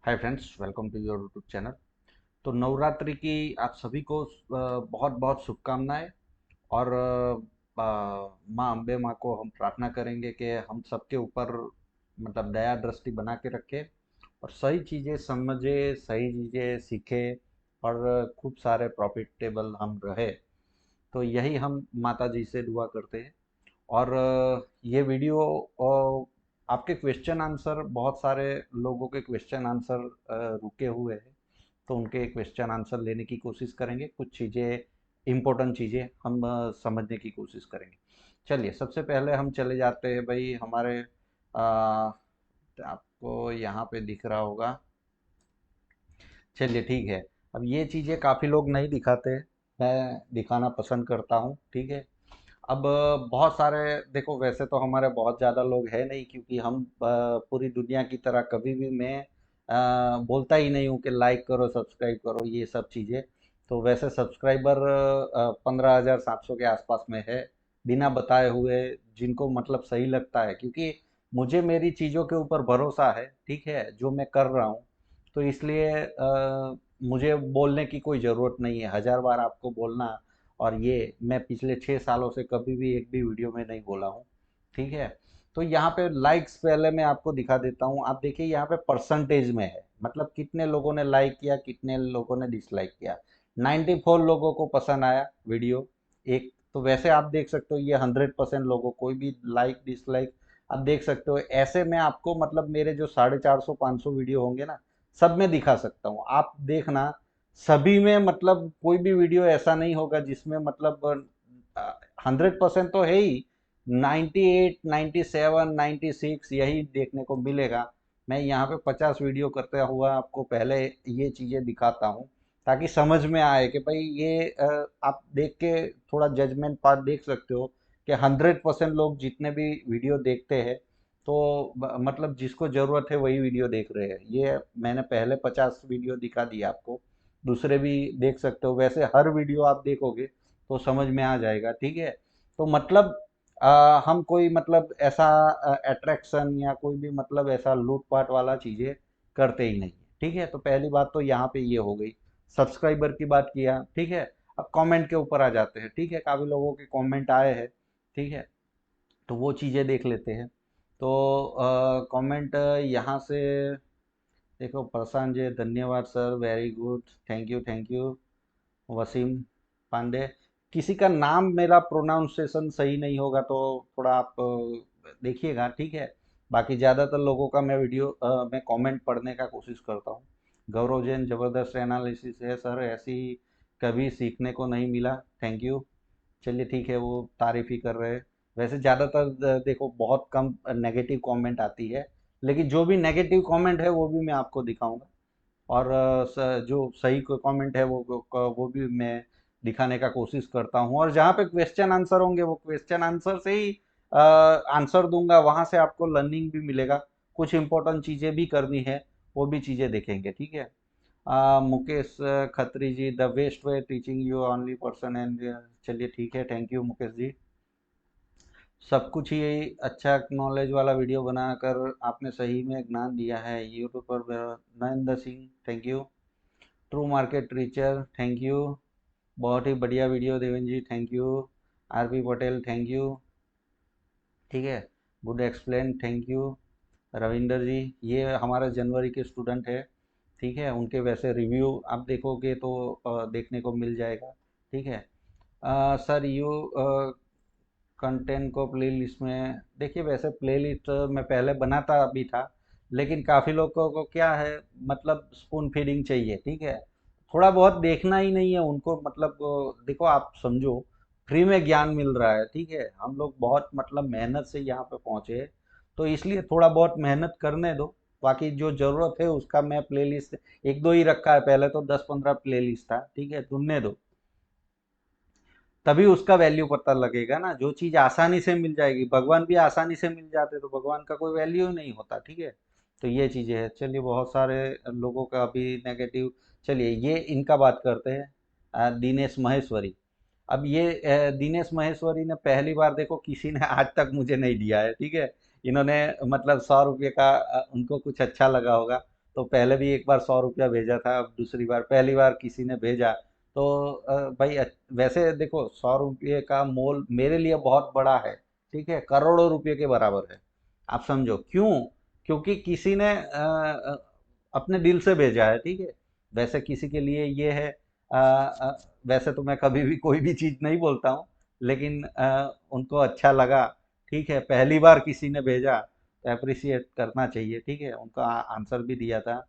Hi friends, welcome to your YouTube channel. तो नवरात्रि की आप सभी को बहुत बहुत शुभकामनाएं। और माँ अम्बे माँ को हम प्रार्थना करेंगे कि हम सबके ऊपर मतलब दया दृष्टि बना के रखे और सही चीज़ें समझे, सही चीज़ें सीखे और खूब सारे प्रॉफिटेबल हम रहे। तो यही हम माता जी से दुआ करते हैं। और ये वीडियो आपके क्वेश्चन आंसर, बहुत सारे लोगों के क्वेश्चन आंसर रुके हुए हैं, तो उनके क्वेश्चन आंसर लेने की कोशिश करेंगे। कुछ चीज़ें, इम्पोर्टेंट चीज़ें हम समझने की कोशिश करेंगे। चलिए, सबसे पहले हम चले जाते हैं भाई हमारे आपको यहाँ पे दिख रहा होगा। चलिए ठीक है। अब ये चीज़ें काफ़ी लोग नहीं दिखाते, मैं दिखाना पसंद करता हूँ। ठीक है। अब बहुत सारे, देखो वैसे तो हमारे बहुत ज़्यादा लोग हैं नहीं, क्योंकि हम पूरी दुनिया की तरह कभी भी मैं बोलता ही नहीं हूँ कि लाइक करो, सब्सक्राइब करो, ये सब चीज़ें। तो वैसे सब्सक्राइबर 15,700 के आसपास में है, बिना बताए हुए, जिनको मतलब सही लगता है, क्योंकि मुझे मेरी चीज़ों के ऊपर भरोसा है। ठीक है, जो मैं कर रहा हूँ। तो इसलिए मुझे बोलने की कोई ज़रूरत नहीं है, हज़ार बार आपको बोलना। और ये मैं पिछले 6 सालों से कभी भी एक भी वीडियो में नहीं बोला हूँ। ठीक है। तो यहाँ पे लाइक्स पहले मैं आपको दिखा देता हूँ। आप देखिए यहाँ पे परसेंटेज में है, मतलब कितने लोगों ने लाइक किया, कितने लोगों ने डिसलाइक किया। 94 लोगों को पसंद आया वीडियो एक। तो वैसे आप देख सकते हो ये 100% लोगों, कोई भी लाइक डिसलाइक आप देख सकते हो। ऐसे में आपको मतलब मेरे जो 450 500 वीडियो होंगे ना, सब में दिखा सकता हूँ। आप देखना, सभी में मतलब कोई भी वीडियो ऐसा नहीं होगा जिसमें मतलब 100% तो है ही, 98 97 96 यही देखने को मिलेगा। मैं यहाँ पे 50 वीडियो करते हुआ आपको पहले ये चीज़ें दिखाता हूँ, ताकि समझ में आए कि भाई ये आप देख के थोड़ा जजमेंट पार्ट देख सकते हो कि 100% लोग जितने भी वीडियो देखते हैं, तो मतलब जिसको ज़रूरत है वही वीडियो देख रहे हैं। ये मैंने पहले 50 वीडियो दिखा दिया आपको, दूसरे भी देख सकते हो। वैसे हर वीडियो आप देखोगे तो समझ में आ जाएगा। ठीक है। तो मतलब हम कोई मतलब ऐसा अट्रैक्शन या कोई भी मतलब ऐसा लूटपाट वाला चीज़ें करते ही नहीं। ठीक है। तो पहली बात तो यहाँ पे ये हो गई, सब्सक्राइबर की बात किया। ठीक है। अब कमेंट के ऊपर आ जाते हैं। ठीक है, काफ़ी लोगों के कमेंट आए हैं। ठीक है। तो वो चीज़ें देख लेते हैं। तो कमेंट यहाँ से देखो, प्रशांत जी धन्यवाद sir, very good, thank you thank you. Waseem Pandey, किसी का नाम मेरा प्रोनाउंसिएशन सही नहीं होगा तो थोड़ा आप देखिएगा। ठीक है। बाकी ज़्यादातर लोगों का मैं वीडियो मैं कमेंट पढ़ने का कोशिश करता हूँ। गौरव जैन, ज़बरदस्त एनालिसिस है सर, ऐसी कभी सीखने को नहीं मिला, थैंक यू। चलिए ठीक है, वो तारीफ ही कर रहे हैं। वैसे ज़्यादातर देखो बहुत कम नेगेटिव कमेंट आती है, लेकिन जो भी नेगेटिव कमेंट है वो भी मैं आपको दिखाऊंगा। और जो सही कमेंट है वो भी मैं दिखाने का कोशिश करता हूँ। और जहाँ पे क्वेश्चन आंसर होंगे वो क्वेश्चन आंसर से ही आंसर दूंगा, वहाँ से आपको लर्निंग भी मिलेगा। कुछ इंपॉर्टेंट चीज़ें भी करनी है, वो भी चीज़ें देखेंगे। ठीक है। Mukesh Khatri ji, the best way teaching you only person and. चलिए ठीक है, थैंक यू मुकेश जी। सब कुछ ही अच्छा नॉलेज वाला वीडियो बनाकर आपने सही में ज्ञान दिया है यूट्यूब पर। Narendra Singh, thank you. True market reacher, thank you. बहुत ही बढ़िया video Devendra ji, thank you. RP Patel, thank you. ठीक है। Good explain, thank you. Ravinder ji, ये हमारे जनवरी के स्टूडेंट है। ठीक है, उनके वैसे रिव्यू आप देखोगे तो देखने को मिल जाएगा। ठीक है। सर यू कंटेंट को प्लेलिस्ट में देखिए, वैसे प्लेलिस्ट मैं पहले बनाता भी था, लेकिन काफ़ी लोगों को क्या है, मतलब स्पून फीडिंग चाहिए। ठीक है। थोड़ा बहुत देखना ही नहीं है उनको, मतलब देखो आप समझो, फ्री में ज्ञान मिल रहा है। ठीक है, हम लोग बहुत मतलब मेहनत से यहाँ पे पहुँचे हैं, तो इसलिए थोड़ा बहुत मेहनत करने दो। बाकी जो ज़रूरत है उसका मैं प्लेलिस्ट एक दो ही रखा है, पहले तो 10-15 प्लेलिस्ट था। ठीक है, सुनने दो, तभी उसका वैल्यू पता लगेगा ना। जो चीज़ आसानी से मिल जाएगी, भगवान भी आसानी से मिल जाते तो भगवान का कोई वैल्यू ही नहीं होता। ठीक है। तो ये चीज़ें हैं। चलिए, बहुत सारे लोगों का भी नेगेटिव। चलिए ये इनका बात करते हैं। दिनेश महेश्वरी। अब ये दिनेश महेश्वरी ने पहली बार, देखो किसी ने आज तक मुझे नहीं दिया है। ठीक है। इन्होंने मतलब 100 रुपये का उनको कुछ अच्छा लगा होगा, तो पहले भी एक बार 100 रुपया भेजा था, अब दूसरी बार, पहली बार किसी ने भेजा तो भाई वैसे देखो 100 रुपये का मोल मेरे लिए बहुत बड़ा है, ठीक है, करोड़ों रुपए के बराबर है। आप समझो क्यों? क्योंकि किसी ने अपने दिल से भेजा है, ठीक है। वैसे किसी के लिए ये है, वैसे तो मैं कभी भी कोई भी चीज़ नहीं बोलता हूँ, लेकिन उनको अच्छा लगा, ठीक है, पहली बार किसी ने भेजा तो अप्रिशिएट करना चाहिए, ठीक है। उनका आंसर भी दिया था।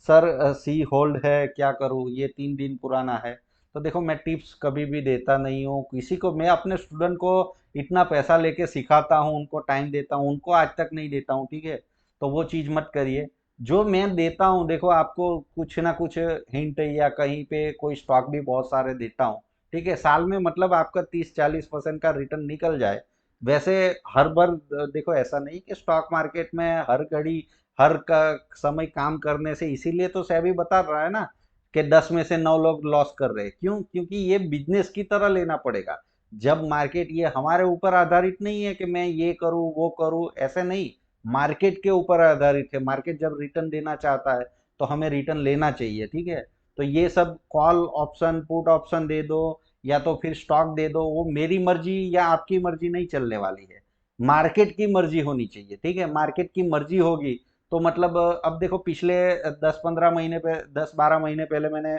सर सी होल्ड है, क्या करूँ, ये 3 दिन पुराना है। तो देखो मैं टिप्स कभी भी देता नहीं हूँ किसी को, मैं अपने स्टूडेंट को इतना पैसा लेके सिखाता हूँ, उनको टाइम देता हूँ, उनको आज तक नहीं देता हूँ, ठीक है। तो वो चीज़ मत करिए। जो मैं देता हूँ देखो आपको कुछ ना कुछ हिंट या कहीं पे कोई स्टॉक भी बहुत सारे देता हूँ, ठीक है। साल में मतलब आपका 30-40% का रिटर्न निकल जाए। वैसे हर बार देखो ऐसा नहीं कि स्टॉक मार्केट में हर घड़ी हर का समय काम करने से, इसीलिए तो सेबी बता रहा है ना कि 10 में से 9 लोग लॉस कर रहे हैं। क्यों? क्योंकि ये बिजनेस की तरह लेना पड़ेगा। जब मार्केट, ये हमारे ऊपर आधारित नहीं है कि मैं ये करूं वो करूं, ऐसे नहीं। मार्केट के ऊपर आधारित है। मार्केट जब रिटर्न देना चाहता है तो हमें रिटर्न लेना चाहिए, ठीक है। तो ये सब कॉल ऑप्शन पुट ऑप्शन दे दो या तो फिर स्टॉक दे दो, वो मेरी मर्जी या आपकी मर्जी नहीं चलने वाली है। मार्केट की मर्जी होनी चाहिए, ठीक है। मार्केट की मर्जी होगी तो मतलब अब देखो पिछले 10-15 महीने पे 10-12 महीने पहले मैंने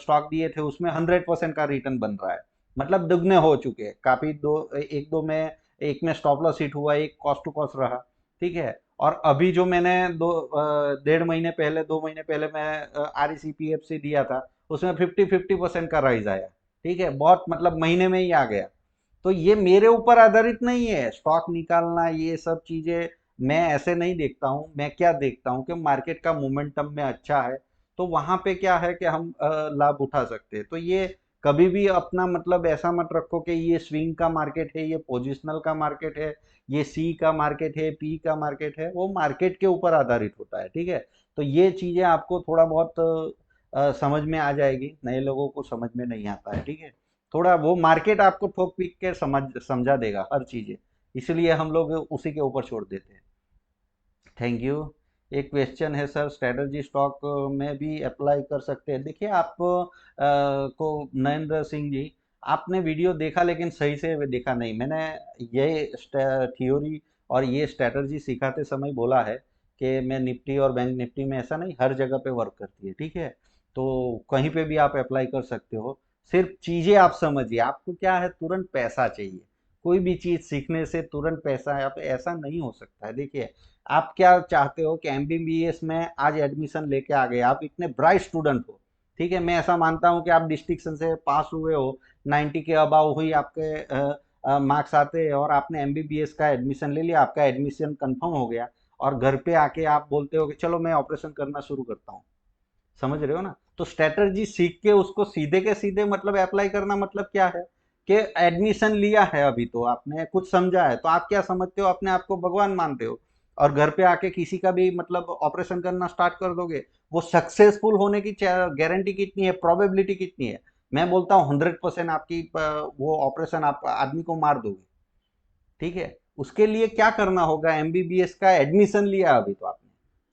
स्टॉक दिए थे, उसमें 100% का रिटर्न बन रहा है। मतलब दुगने हो चुके हैं काफी। एक दो में, एक में स्टॉप लॉस हिट हुआ, एक कॉस्ट टू कॉस्ट रहा, ठीक है। और अभी जो मैंने 1.5 महीने पहले 2 महीने पहले मैं RECPFC दिया था, उसमें 50-50% का राइज आया, ठीक है। बहुत मतलब महीने में ही आ गया। तो ये मेरे ऊपर आधारित नहीं है स्टॉक निकालना, ये सब चीजें मैं ऐसे नहीं देखता हूँ। मैं क्या देखता हूँ कि मार्केट का मोमेंटम में अच्छा है तो वहां पे क्या है कि हम लाभ उठा सकते हैं। तो ये कभी भी अपना मतलब ऐसा मत रखो कि ये स्विंग का मार्केट है, ये पोजिशनल का मार्केट है, ये सी का मार्केट है, पी का मार्केट है। वो मार्केट के ऊपर आधारित होता है, ठीक है। तो ये चीजें आपको थोड़ा बहुत समझ में आ जाएगी, नए लोगों को समझ में नहीं आता है, ठीक है। थोड़ा वो मार्केट आपको ठोक पीट के समझा देगा हर चीजें, इसलिए हम लोग उसी के ऊपर छोड़ देते हैं। Thank you. एक क्वेश्चन है सर, स्ट्रेटजी स्टॉक में भी अप्लाई कर सकते हैं? देखिए आप को नरेंद्र सिंह जी, आपने वीडियो देखा लेकिन सही से देखा नहीं। मैंने ये थ्योरी और ये स्ट्रेटजी सिखाते समय बोला है कि मैं निफ्टी और बैंक निफ्टी में, ऐसा नहीं, हर जगह पे वर्क करती है, ठीक है। तो कहीं पे भी आप अप्लाई कर सकते हो। सिर्फ चीजें आप समझिए, आपको क्या है, तुरंत पैसा चाहिए। कोई भी चीज सीखने से तुरंत पैसा है, आप ऐसा नहीं हो सकता है। देखिए आप क्या चाहते हो कि एमबीबीएस में आज एडमिशन लेके आ गए, आप इतने ब्राइट स्टूडेंट हो, ठीक है। मैं ऐसा मानता हूं कि आप डिस्टिंक्शन से पास हुए हो, 90 के अबाव हुई आपके मार्क्स आते हैं और आपने एमबीबीएस का एडमिशन ले लिया, आपका एडमिशन कंफर्म हो गया, और घर पे आके आप बोलते हो कि चलो मैं ऑपरेशन करना शुरू करता हूँ। समझ रहे हो ना? तो स्ट्रेटजी सीख के उसको सीधे के सीधे मतलब अप्लाई करना, मतलब क्या है कि एडमिशन लिया है, अभी तो आपने कुछ समझा है, तो आप क्या समझते हो, अपने आप को भगवान मानते हो, और घर पे आके किसी का भी मतलब ऑपरेशन करना स्टार्ट कर दोगे। वो सक्सेसफुल होने की गारंटी कितनी है, प्रोबेबिलिटी कितनी है? मैं बोलता हूँ 100% आपकी वो ऑपरेशन आप आदमी को मार दोगे, ठीक है। उसके लिए क्या करना होगा, एमबीबीएस का एडमिशन लिया अभी तो आपने,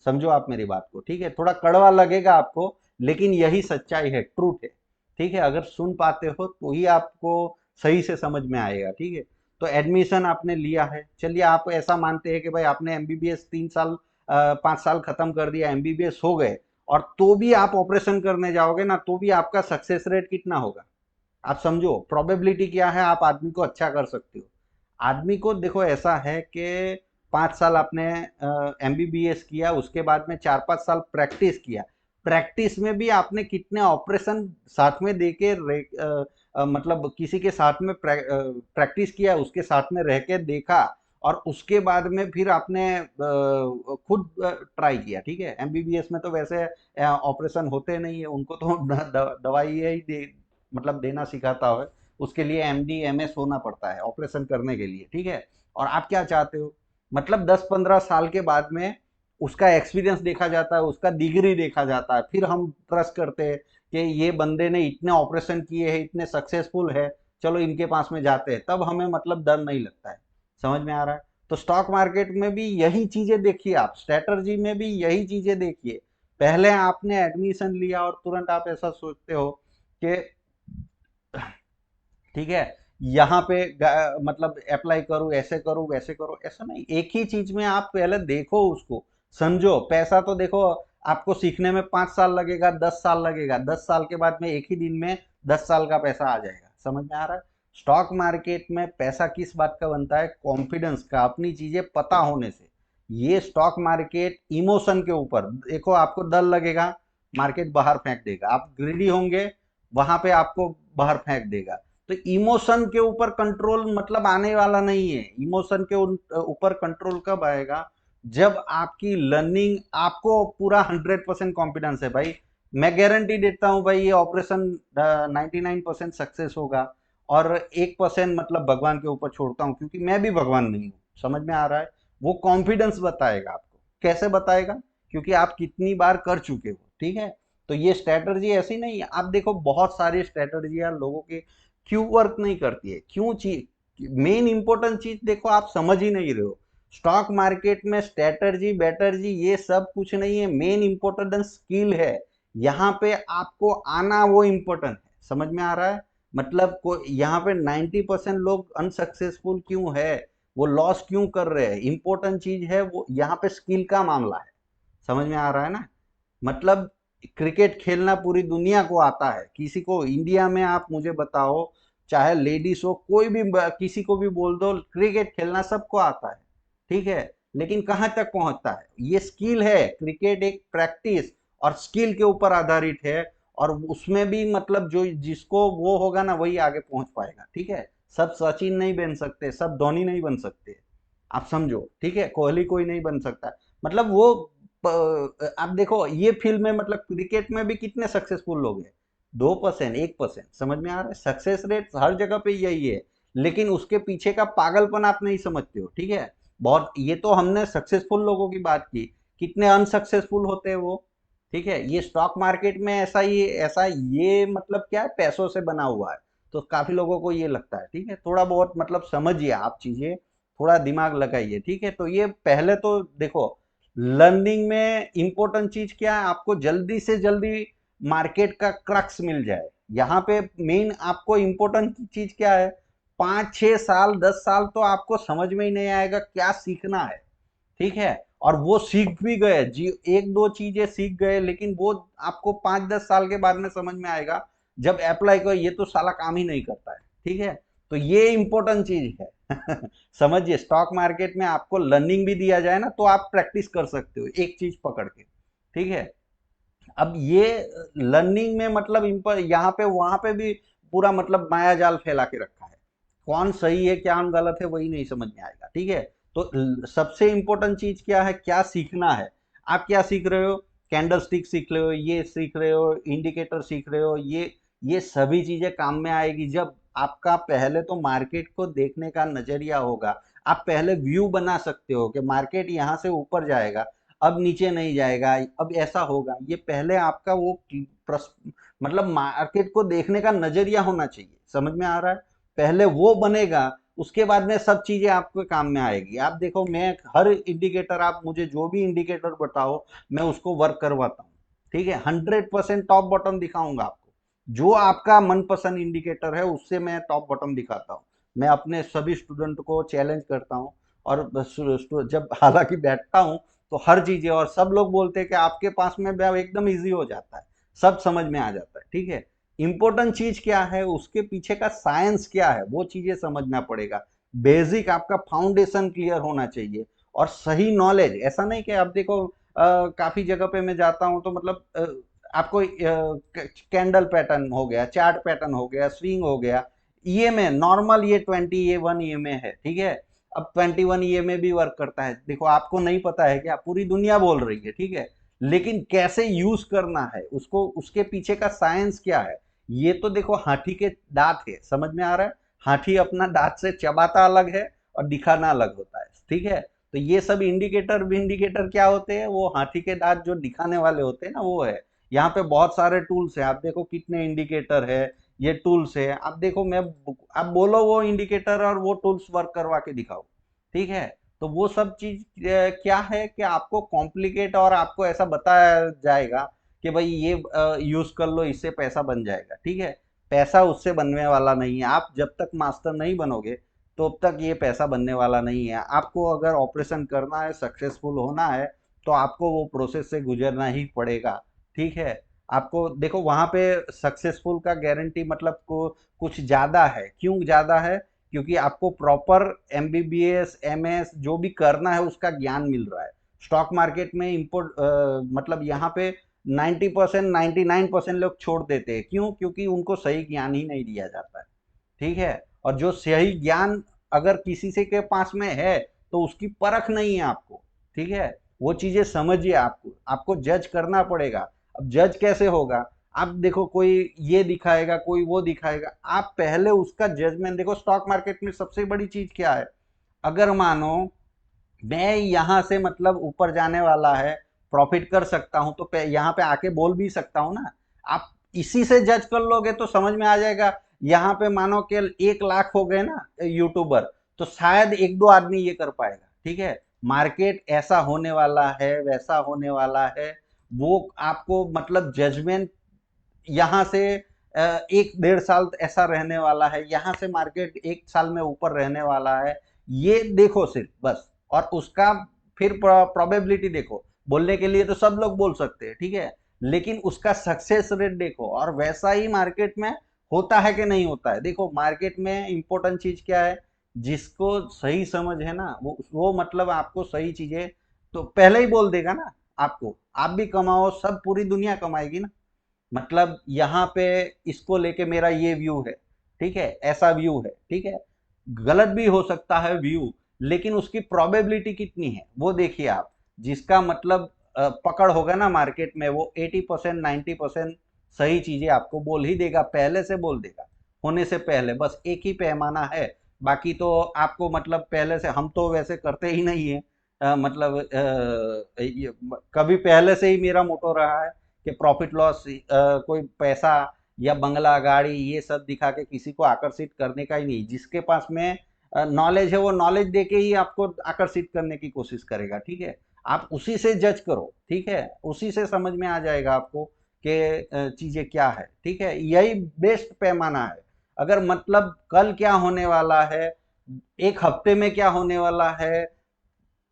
समझो आप मेरी बात को, ठीक है। थोड़ा कड़वा लगेगा आपको, लेकिन यही सच्चाई है, ट्रूथ है, ठीक है। अगर सुन पाते हो तो ही आपको सही से समझ में आएगा, ठीक है। तो एडमिशन आपने लिया है, चलिए आप ऐसा मानते हैं कि भाई आपने एमबीबीएस 3 साल 5 साल खत्म कर दिया, एमबीबीएस हो गए, और तो भी आप ऑपरेशन करने जाओगे ना, तो भी आपका सक्सेस रेट कितना होगा? आप समझो प्रोबेबिलिटी क्या है, आप आदमी को अच्छा कर सकते हो। आदमी को देखो ऐसा है कि 5 साल आपने एमबीबीएस किया, उसके बाद में 4-5 साल प्रैक्टिस किया। प्रैक्टिस में भी आपने कितने ऑपरेशन साथ में दे के मतलब किसी के साथ में प्रैक्टिस किया, उसके साथ में रह के देखा, और उसके बाद में फिर आपने खुद ट्राई किया, ठीक है। एमबीबीएस में तो वैसे ऑपरेशन होते नहीं है, उनको तो दवाई ही दे मतलब देना सिखाता है। उसके लिए एमडी एमएस होना पड़ता है ऑपरेशन करने के लिए, ठीक है। और आप क्या चाहते हो, मतलब 10-15 साल के बाद में उसका एक्सपीरियंस देखा जाता है, उसका डिग्री देखा जाता है, फिर हम ट्रस्ट करते हैं कि ये बंदे ने इतने ऑपरेशन किए हैं, इतने सक्सेसफुल है, चलो इनके पास में जाते हैं, तब हमें मतलब डर नहीं लगता है। समझ में आ रहा है? तो स्टॉक मार्केट में भी यही चीजें देखिए, आप स्ट्रेटर्जी में भी यही चीजें देखिए। पहले आपने एडमिशन लिया और तुरंत आप ऐसा सोचते हो कि ठीक है, यहाँ पे मतलब अप्लाई करूँ, ऐसे करूँ, वैसे करूँ, ऐसा नहीं। एक ही चीज में आप पहले देखो, उसको समझो। पैसा तो देखो, आपको सीखने में 5 साल लगेगा, 10 साल लगेगा, 10 साल के बाद में एक ही दिन में 10 साल का पैसा आ जाएगा। समझ में आ रहा है? स्टॉक मार्केट में पैसा किस बात का बनता है? कॉन्फिडेंस का, अपनी चीजें पता होने से। ये स्टॉक मार्केट इमोशन के ऊपर देखो, आपको डर लगेगा, मार्केट बाहर फेंक देगा। आप ग्रीडी होंगे, वहां पे आपको बाहर फेंक देगा। तो इमोशन के ऊपर कंट्रोल मतलब आने वाला नहीं है। इमोशन के ऊपर कंट्रोल कब आएगा? जब आपकी लर्निंग, आपको पूरा 100% कॉन्फिडेंस है भाई, मैं गारंटी देता हूँ भाई, ये ऑपरेशन 99% सक्सेस होगा, और 1% मतलब भगवान के ऊपर छोड़ता हूँ, क्योंकि मैं भी भगवान नहीं हूँ। समझ में आ रहा है? वो कॉन्फिडेंस बताएगा आपको। कैसे बताएगा? क्योंकि आप कितनी बार कर चुके हो। ठीक है? तो ये स्ट्रेटजी ऐसी नहीं है। आप देखो, बहुत सारी स्ट्रेटजियां लोगों के क्यों वर्क नहीं करती है? क्यों? चीज मेन इंपॉर्टेंट चीज देखो, आप समझ ही नहीं रहे हो। स्टॉक मार्केट में स्ट्रेटजी बैटर्जी ये सब कुछ नहीं है। मेन इंपॉर्टेंट स्किल है। यहाँ पे आपको आना वो इम्पोर्टेंट है। समझ में आ रहा है? मतलब को यहाँ पे 90% लोग अनसक्सेसफुल क्यों है, वो लॉस क्यों कर रहे हैं? इंपॉर्टेंट चीज है वो, यहाँ पे स्किल का मामला है। समझ में आ रहा है ना? मतलब क्रिकेट खेलना पूरी दुनिया को आता है। किसी को इंडिया में आप मुझे बताओ, चाहे लेडीज हो, कोई भी किसी को भी बोल दो, क्रिकेट खेलना सबको आता है। ठीक है? लेकिन कहाँ तक पहुंचता है? ये स्किल है। क्रिकेट एक प्रैक्टिस और स्किल के ऊपर आधारित है। और उसमें भी मतलब जो जिसको वो होगा ना, वही आगे पहुंच पाएगा। ठीक है? सब सचिन नहीं बन सकते, सब धोनी नहीं बन सकते। आप समझो। ठीक है? कोहली कोई नहीं बन सकता। मतलब वो आप देखो, ये फील्ड में मतलब क्रिकेट में भी कितने सक्सेसफुल लोग हैं? 2%, 1%। समझ में आ रहा है? सक्सेस रेट हर जगह पे यही है। लेकिन उसके पीछे का पागलपन आप नहीं समझते हो। ठीक है? बहुत, ये तो हमने सक्सेसफुल लोगों की बात की। कितने अनसक्सेसफुल होते हैं वो। ठीक है? ये स्टॉक मार्केट में ऐसा ये मतलब क्या है? पैसों से बना हुआ है। तो काफी लोगों को ये लगता है। ठीक है? थोड़ा बहुत मतलब समझिए आप चीजें, थोड़ा दिमाग लगाइए। ठीक है? तो ये पहले तो देखो, लर्निंग में इंपॉर्टेंट चीज क्या है? आपको जल्दी से जल्दी मार्केट का क्रक्स मिल जाए। यहाँ पे मेन आपको इंपॉर्टेंट चीज क्या है? 5 6 साल 10 साल तो आपको समझ में ही नहीं आएगा क्या सीखना है। ठीक है? और वो सीख भी गए जी, एक दो चीजें सीख गए, लेकिन वो आपको 5 10 साल के बाद में समझ में आएगा, जब अप्लाई करो, ये तो साला काम ही नहीं करता है। ठीक है? तो ये इंपॉर्टेंट चीज है। समझिए, स्टॉक मार्केट में आपको लर्निंग भी दिया जाए ना, तो आप प्रैक्टिस कर सकते हो एक चीज पकड़ के। ठीक है? अब ये लर्निंग में मतलब यहाँ पे वहां पे भी पूरा मतलब माया जाल फैला के रखा है। कौन सही है क्या गलत है वही नहीं समझ में आएगा। ठीक है? तो सबसे इंपॉर्टेंट चीज क्या है? क्या सीखना है? आप क्या सीख रहे हो? कैंडल स्टिक सीख रहे हो, ये सीख रहे हो, इंडिकेटर सीख रहे हो। ये सभी चीजें काम में आएगी जब आपका पहले तो मार्केट को देखने का नजरिया होगा। आप पहले व्यू बना सकते हो कि मार्केट यहाँ से ऊपर जाएगा, अब नीचे नहीं जाएगा, अब ऐसा होगा। ये पहले आपका वो मतलब मार्केट को देखने का नजरिया होना चाहिए। समझ में आ रहा है? पहले वो बनेगा, उसके बाद में सब चीजें आपके काम में आएगी। आप देखो, मैं हर इंडिकेटर, आप मुझे जो भी इंडिकेटर बताओ, मैं उसको वर्क करवाता हूँ। ठीक है? 100% टॉप बॉटम दिखाऊंगा आपको। जो आपका मनपसंद इंडिकेटर है उससे मैं टॉप बॉटम दिखाता हूँ। मैं अपने सभी स्टूडेंट को चैलेंज करता हूँ। और जब हालांकि बैठता हूँ, तो हर चीजें, और सब लोग बोलते हैं कि आपके पास में एकदम इजी हो जाता है, सब समझ में आ जाता है। ठीक है? इंपॉर्टेंट चीज क्या है? उसके पीछे का साइंस क्या है, वो चीजें समझना पड़ेगा। बेसिक आपका फाउंडेशन क्लियर होना चाहिए, और सही नॉलेज। ऐसा नहीं कि आप देखो, काफी जगह पे मैं जाता हूँ तो मतलब आपको कैंडल पैटर्न हो गया, चार्ट पैटर्न हो गया, स्विंग हो गया, ईएमए नॉर्मल, ये 21 ईएमए है। ठीक है? अब 21 ईएमए भी वर्क करता है। देखो, आपको नहीं पता है क्या? पूरी दुनिया बोल रही है। ठीक है? लेकिन कैसे यूज करना है उसको, उसके पीछे का साइंस क्या है, ये तो देखो, हाथी के दांत है। समझ में आ रहा है? हाथी अपना दांत से चबाता अलग है और दिखाना अलग होता है। ठीक है? तो ये सब इंडिकेटर क्या होते हैं? वो हाथी के दांत जो दिखाने वाले होते हैं ना, वो है। यहाँ पे बहुत सारे टूल्स है। आप देखो कितने इंडिकेटर है, ये टूल्स है। आप देखो, मैं आप बोलो वो इंडिकेटर और वो टूल्स वर्क करवा के दिखाओ। ठीक है? तो वो सब चीज क्या है कि आपको कॉम्प्लिकेट और आपको ऐसा बताया जाएगा कि भाई ये यूज कर लो, इससे पैसा बन जाएगा, ठीक है। पैसा उससे बनने वाला नहीं है। आप जब तक मास्टर नहीं बनोगे तो अब तक ये पैसा बनने वाला नहीं है। आपको अगर ऑपरेशन करना है, सक्सेसफुल होना है, तो आपको वो प्रोसेस से गुजरना ही पड़ेगा, ठीक है। आपको देखो वहां पे सक्सेसफुल का गारंटी मतलब को कुछ ज्यादा है। क्यों ज्यादा है? क्योंकि आपको प्रॉपर एमबीबीएस एमएस जो भी करना है उसका ज्ञान मिल रहा है। स्टॉक मार्केट में इम्पोर्ट मतलब यहाँ पे 90% 99% लोग छोड़ देते हैं। क्यों? क्योंकि उनको सही ज्ञान ही नहीं दिया जाता है, ठीक है। और जो सही ज्ञान अगर किसी से के पास में है तो उसकी परख नहीं है आपको, ठीक है। वो चीजें समझिए, आपको आपको जज करना पड़ेगा। अब जज कैसे होगा? आप देखो कोई ये दिखाएगा, कोई वो दिखाएगा, आप पहले उसका जजमेंट देखो। स्टॉक मार्केट में सबसे बड़ी चीज क्या है? अगर मानो मैं यहाँ से मतलब ऊपर जाने वाला है, प्रॉफिट कर सकता हूँ, तो यहाँ पे आके बोल भी सकता हूँ ना। आप इसी से जज कर लोगे तो समझ में आ जाएगा। यहाँ पे मानो कि 1 लाख हो गए ना यूट्यूबर, तो शायद एक दो आदमी ये कर पाएगा, ठीक है। मार्केट ऐसा होने वाला है, वैसा होने वाला है, वो आपको मतलब जजमेंट यहाँ से 1 डेढ़ साल ऐसा रहने वाला है, यहाँ से मार्केट 1 साल में ऊपर रहने वाला है, ये देखो सिर्फ बस। और उसका फिर प्रोबेबिलिटी देखो। बोलने के लिए तो सब लोग बोल सकते हैं, ठीक है, लेकिन उसका सक्सेस रेट देखो। और वैसा ही मार्केट में होता है कि नहीं होता है। देखो मार्केट में इंपॉर्टेंट चीज क्या है? जिसको सही समझ है ना, वो मतलब आपको सही चीजें तो पहले ही बोल देगा ना आपको। आप भी कमाओ, सब पूरी दुनिया कमाएगी ना। मतलब यहाँ पे इसको लेके मेरा ये व्यू है, ठीक है, ऐसा व्यू है, ठीक है। गलत भी हो सकता है व्यू, लेकिन उसकी प्रोबेबिलिटी कितनी है वो देखिए आप। जिसका मतलब पकड़ होगा ना मार्केट में, वो 80% 90% सही चीजें आपको बोल ही देगा, पहले से बोल देगा, होने से पहले। बस एक ही पैमाना है। बाकी तो आपको मतलब पहले से, हम तो वैसे करते ही नहीं है। मतलब कभी पहले से ही मेरा मोटो रहा है कि प्रॉफिट लॉस कोई पैसा या बंगला गाड़ी ये सब दिखा के किसी को आकर्षित करने का ही नहीं। जिसके पास में नॉलेज है वो नॉलेज दे के ही आपको आकर्षित करने की कोशिश करेगा, ठीक है। आप उसी से जज करो, ठीक है, उसी से समझ में आ जाएगा आपको कि चीजें क्या है, ठीक है। यही बेस्ट पैमाना है। अगर मतलब कल क्या होने वाला है, एक हफ्ते में क्या होने वाला है,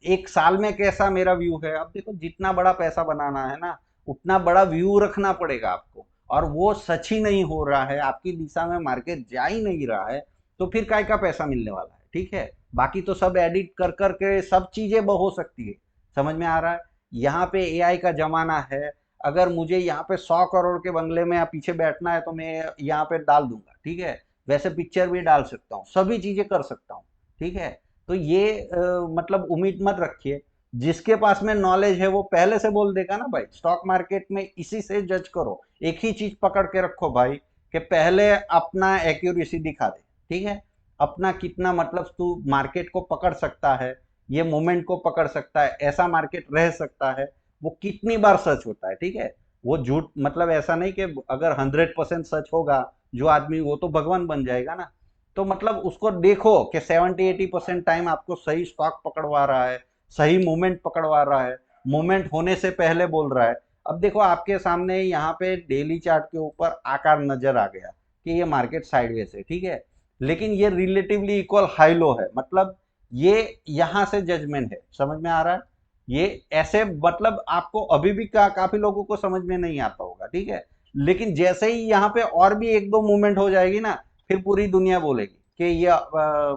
1 साल में कैसा मेरा व्यू है, अब देखो जितना बड़ा पैसा बनाना है ना, उतना बड़ा व्यू रखना पड़ेगा आपको। और वो सच ही नहीं हो रहा है, आपकी दिशा में मार्केट जा ही नहीं रहा है, तो फिर काय का पैसा मिलने वाला है, ठीक है। बाकी तो सब एडिट कर कर के सब चीजें हो सकती है। समझ में आ रहा है? यहाँ पे एआई का जमाना है। अगर मुझे यहाँ पे 100 करोड़ के बंगले में पीछे बैठना है तो मैं यहाँ पे डाल दूंगा, ठीक है। वैसे पिक्चर भी डाल सकता हूँ, सभी चीजें कर सकता हूँ, ठीक है। तो ये मतलब उम्मीद मत रखिए। जिसके पास में नॉलेज है वो पहले से बोल देगा ना भाई। स्टॉक मार्केट में इसी से जज करो। एक ही चीज पकड़ के रखो भाई, कि पहले अपना एक्यूरेसी दिखा दे, ठीक है। अपना कितना मतलब तू मार्केट को पकड़ सकता है, ये मोमेंट को पकड़ सकता है, ऐसा मार्केट रह सकता है, वो कितनी बार सच होता है, ठीक है। वो झूठ मतलब ऐसा नहीं कि अगर 100% सच होगा जो आदमी, वो तो भगवान बन जाएगा ना। तो मतलब उसको देखो कि 70-80% टाइम आपको सही स्टॉक पकड़वा रहा है, सही मूवमेंट पकड़वा रहा है, मूवमेंट होने से पहले बोल रहा है। अब देखो आपके सामने यहाँ पे डेली चार्ट के ऊपर आकार नजर आ गया कि ये मार्केट साइडवेज है, ठीक है। लेकिन ये रिलेटिवली इक्वल हाई लो है, मतलब ये यहाँ से जजमेंट है। समझ में आ रहा है? ये ऐसे मतलब आपको अभी भी काफी लोगों को समझ में नहीं आता होगा, ठीक है। लेकिन जैसे ही यहाँ पे और भी एक दो मूवमेंट हो जाएगी ना, फिर पूरी दुनिया बोलेगी कि ये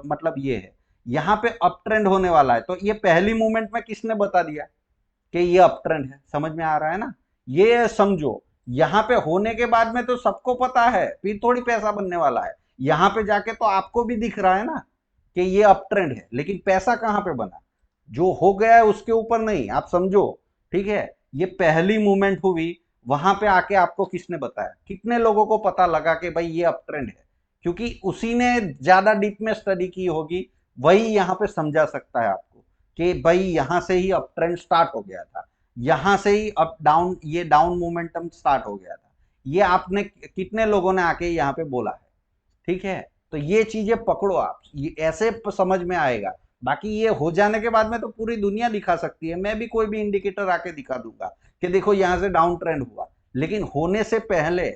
मतलब ये है, यहाँ पे अप ट्रेंड होने वाला है। तो ये पहली मूवमेंट में किसने बता दिया कि ये अप ट्रेंड है? समझ में आ रहा है ना? ये समझो। यहाँ पे होने के बाद में तो सबको पता है, फिर थोड़ी पैसा बनने वाला है। यहाँ पे जाके तो आपको भी दिख रहा है ना कि ये अप ट्रेंड है, लेकिन पैसा कहाँ पे बना? जो हो गया है उसके ऊपर नहीं, आप समझो, ठीक है। ये पहली मूवमेंट हुई, वहां पे आके आपको किसने बताया? कितने लोगों को पता लगा कि भाई ये अप ट्रेंड है? क्योंकि उसी ने ज्यादा डीप में स्टडी की होगी, वही यहाँ पे समझा सकता है आपको कि भाई यहाँ से ही अप ट्रेंड स्टार्ट हो गया था, यहाँ से ही अप डाउन, ये डाउन मोमेंटम स्टार्ट हो गया था। ये आपने कितने लोगों ने आके यहाँ पे बोला है, ठीक है। तो ये चीजें पकड़ो आप, ये ऐसे समझ में आएगा। बाकी ये हो जाने के बाद में तो पूरी दुनिया दिखा सकती है, मैं भी कोई भी इंडिकेटर आके दिखा दूंगा कि देखो यहाँ से डाउन ट्रेंड हुआ। लेकिन होने से पहले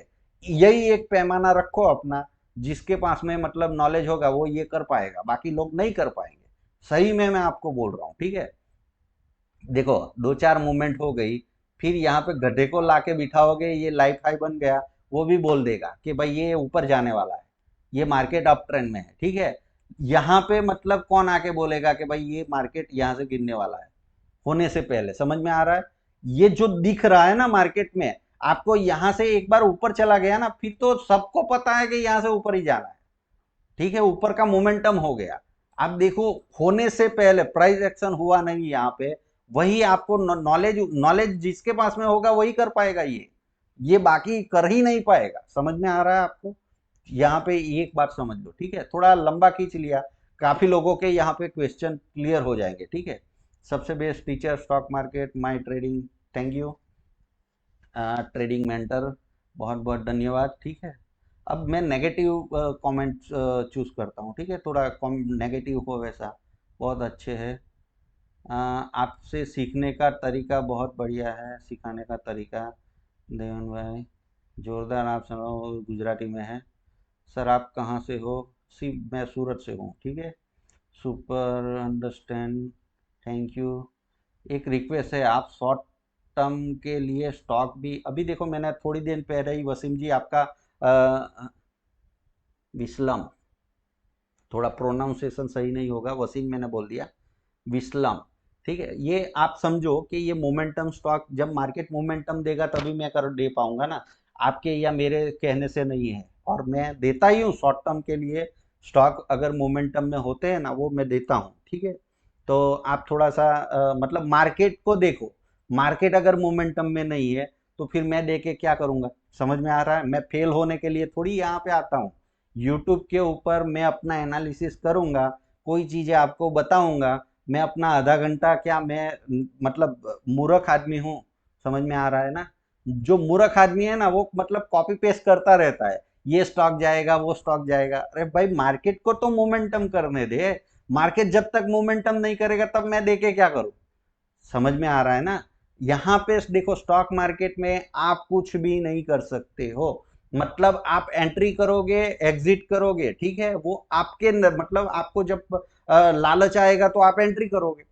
यही एक पैमाना रखो अपना, जिसके पास में मतलब नॉलेज होगा वो ये कर पाएगा, बाकी लोग नहीं कर पाएंगे। सही में मैं आपको बोल रहा हूँ, ठीक है। देखो, दो चार मूवमेंट हो गई, फिर यहाँ पे गधे को लाके बिठाओगे, ये लाइफ हाई बन गया, वो भी बोल देगा कि भाई ये ऊपर जाने वाला है, ये मार्केट अप ट्रेंड में है, ठीक है। यहाँ पे मतलब कौन आके बोलेगा कि भाई ये मार्केट यहाँ से गिरने वाला है, होने से पहले। समझ में आ रहा है? ये जो दिख रहा है ना मार्केट में, आपको यहाँ से एक बार ऊपर चला गया ना, फिर तो सबको पता है कि यहाँ से ऊपर ही जाना है, ठीक है, ऊपर का मोमेंटम हो गया। अब देखो, होने से पहले प्राइस एक्शन हुआ नहीं यहाँ पे, वही आपको नॉलेज नॉलेज जिसके पास में होगा वही कर पाएगा, ये बाकी कर ही नहीं पाएगा। समझ में आ रहा है आपको? यहाँ पे एक बात समझ लो, ठीक है, थोड़ा लंबा खींच लिया, काफी लोगों के यहाँ पे क्वेश्चन क्लियर हो जाएंगे, ठीक है। सबसे best teacher stock market my trading, thank you. Trading mentor, बहुत बहुत धन्यवाद, ठीक है। अब मैं नेगेटिव कमेंट चूज करता हूँ, ठीक है, थोड़ा कम नेगेटिव हो वैसा, बहुत अच्छे है। आपसे सीखने का तरीका बहुत बढ़िया है, सिखाने का तरीका। देवन भाई, जोरदार, आप सुनो, गुजराती में है। सर आप कहाँ से हो? सी मैं सूरत से हूँ, ठीक है। Super understand, thank you. एक रिक्वेस्ट है, आप शॉर्ट टर्म के लिए स्टॉक भी, अभी देखो मैंने थोड़ी देर पहले ही वसीम जी आपका विस्लम, थोड़ा प्रोनाउंसिएशन सही नहीं होगा, वसीम मैंने बोल दिया, विस्लम, ठीक है। ये आप समझो कि ये मोमेंटम स्टॉक, जब मार्केट मोमेंटम देगा तभी मैं कर दे पाऊंगा ना, आपके या मेरे कहने से नहीं है। और मैं देता ही हूँ शॉर्ट टर्म के लिए स्टॉक, अगर मोमेंटम में होते हैं ना वो मैं देता हूँ, ठीक है। तो आप थोड़ा सा मतलब मार्केट को देखो, मार्केट अगर मोमेंटम में नहीं है तो फिर मैं दे के क्या करूँगा? समझ में आ रहा है? मैं फेल होने के लिए थोड़ी यहाँ पे आता हूँ। यूट्यूब के ऊपर मैं अपना एनालिसिस करूँगा, कोई चीज़ें आपको बताऊँगा, मैं अपना आधा घंटा, क्या मैं मतलब मूर्ख आदमी हूँ? समझ में आ रहा है ना? जो मूर्ख आदमी है ना वो मतलब कॉपी पेस्ट करता रहता है, ये स्टॉक जाएगा वो स्टॉक जाएगा। अरे भाई, मार्केट को तो मोमेंटम करने दे, मार्केट जब तक मोमेंटम नहीं करेगा तब मैं देके क्या करूं? समझ में आ रहा है ना? यहाँ पे देखो, स्टॉक मार्केट में आप कुछ भी नहीं कर सकते हो, मतलब आप एंट्री करोगे एग्जिट करोगे, ठीक है, वो आपके मतलब आपको जब लालच आएगा तो आप एंट्री करोगे,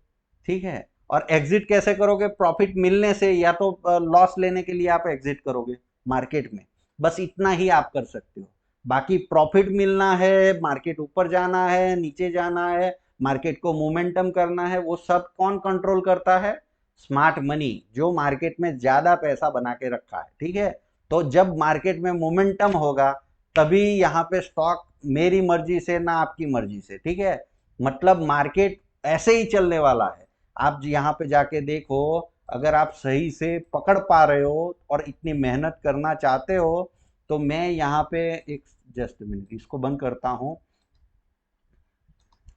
ठीक है। और एग्जिट कैसे करोगे? प्रॉफिट मिलने से, या तो लॉस लेने के लिए आप एग्जिट करोगे मार्केट में, बस इतना ही आप कर सकते हो। बाकी प्रॉफिट मिलना है, मार्केट ऊपर जाना है नीचे जाना है, मार्केट को मोमेंटम करना है, वो सब कौन कंट्रोल करता है? स्मार्ट मनी, जो मार्केट में ज्यादा पैसा बना के रखा है, ठीक है। तो जब मार्केट में मोमेंटम होगा तभी यहाँ पे स्टॉक, मेरी मर्जी से ना आपकी मर्जी से, ठीक है। मतलब मार्केट ऐसे ही चलने वाला है। आप यहाँ पे जाके देखो, अगर आप सही से पकड़ पा रहे हो और इतनी मेहनत करना चाहते हो, तो मैं यहाँ पे एक, जस्ट मिनट, इसको बंद करता हूँ।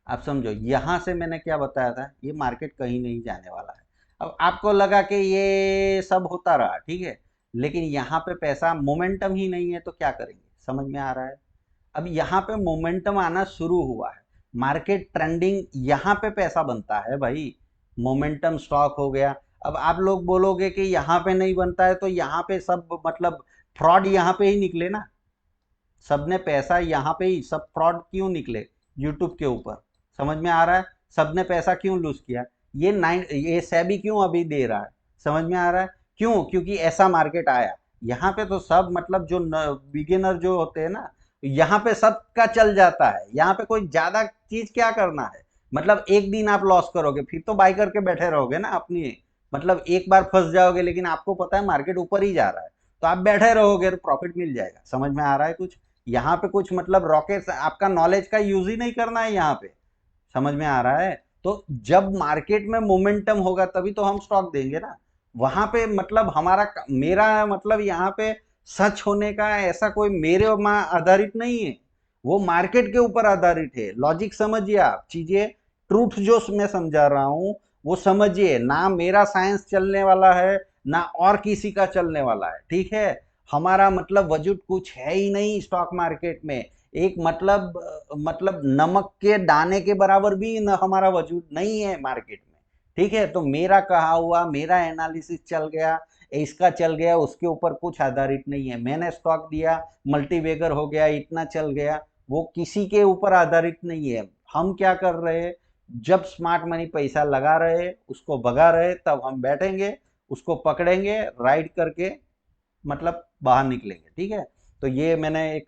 आप समझो, यहां से मैंने क्या बताया था, ये मार्केट कहीं नहीं जाने वाला है। अब आपको लगा कि ये सब होता रहा, ठीक है, लेकिन यहाँ पे पैसा, मोमेंटम ही नहीं है तो क्या करेंगे? समझ में आ रहा है? अब यहाँ पे मोमेंटम आना शुरू हुआ है, मार्केट ट्रेंडिंग, यहाँ पे पैसा बनता है भाई, मोमेंटम स्टॉक हो गया। अब आप लोग बोलोगे कि यहाँ पे नहीं बनता है, तो यहाँ पे सब मतलब फ्रॉड यहाँ पे ही निकले ना, सबने पैसा यहाँ पे ही, सब फ्रॉड क्यों निकले यूट्यूब के ऊपर? समझ में आ रहा है? सबने पैसा क्यों लूज किया? ये सेबी क्यों अभी दे रहा है? समझ में आ रहा है? क्यों? क्योंकि ऐसा मार्केट आया। यहाँ पे तो सब मतलब जो बिगिनर जो होते हैं ना, यहाँ पे सबका चल जाता है, यहाँ पे कोई ज्यादा चीज क्या करना है? मतलब एक दिन आप लॉस करोगे फिर तो बाई करके बैठे रहोगे ना अपनी, मतलब एक बार फंस जाओगे, लेकिन आपको पता है मार्केट ऊपर ही जा रहा है, तो आप बैठे रहोगे तो प्रॉफिट मिल जाएगा। समझ में आ रहा है कुछ? यहाँ पे कुछ मतलब रॉकेट, आपका नॉलेज का यूज ही नहीं करना है यहाँ पे। समझ में आ रहा है? तो जब मार्केट में मोमेंटम होगा तभी तो हम स्टॉक देंगे ना, वहां पे मतलब हमारा, मेरा मतलब यहाँ पे सच होने का ऐसा कोई मेरे में आधारित नहीं है, वो मार्केट के ऊपर आधारित है। लॉजिक समझिए आप, चीजें, ट्रूथ जो मैं समझा रहा हूँ वो समझिए ना, मेरा साइंस चलने वाला है ना और किसी का चलने वाला है, ठीक है। हमारा मतलब वजूद कुछ है ही नहीं स्टॉक मार्केट में, एक मतलब नमक के दाने के बराबर भी न हमारा वजूद नहीं है मार्केट में। ठीक है, तो मेरा कहा हुआ, मेरा एनालिसिस चल गया, इसका चल गया, उसके ऊपर कुछ आधारित नहीं है। मैंने स्टॉक दिया, मल्टीबैगर हो गया, इतना चल गया, वो किसी के ऊपर आधारित नहीं है। हम क्या कर रहे हैं, जब स्मार्ट मनी पैसा लगा रहे, उसको भगा रहे, तब हम बैठेंगे, उसको पकड़ेंगे, राइड करके मतलब बाहर निकलेंगे। ठीक है, तो ये मैंने एक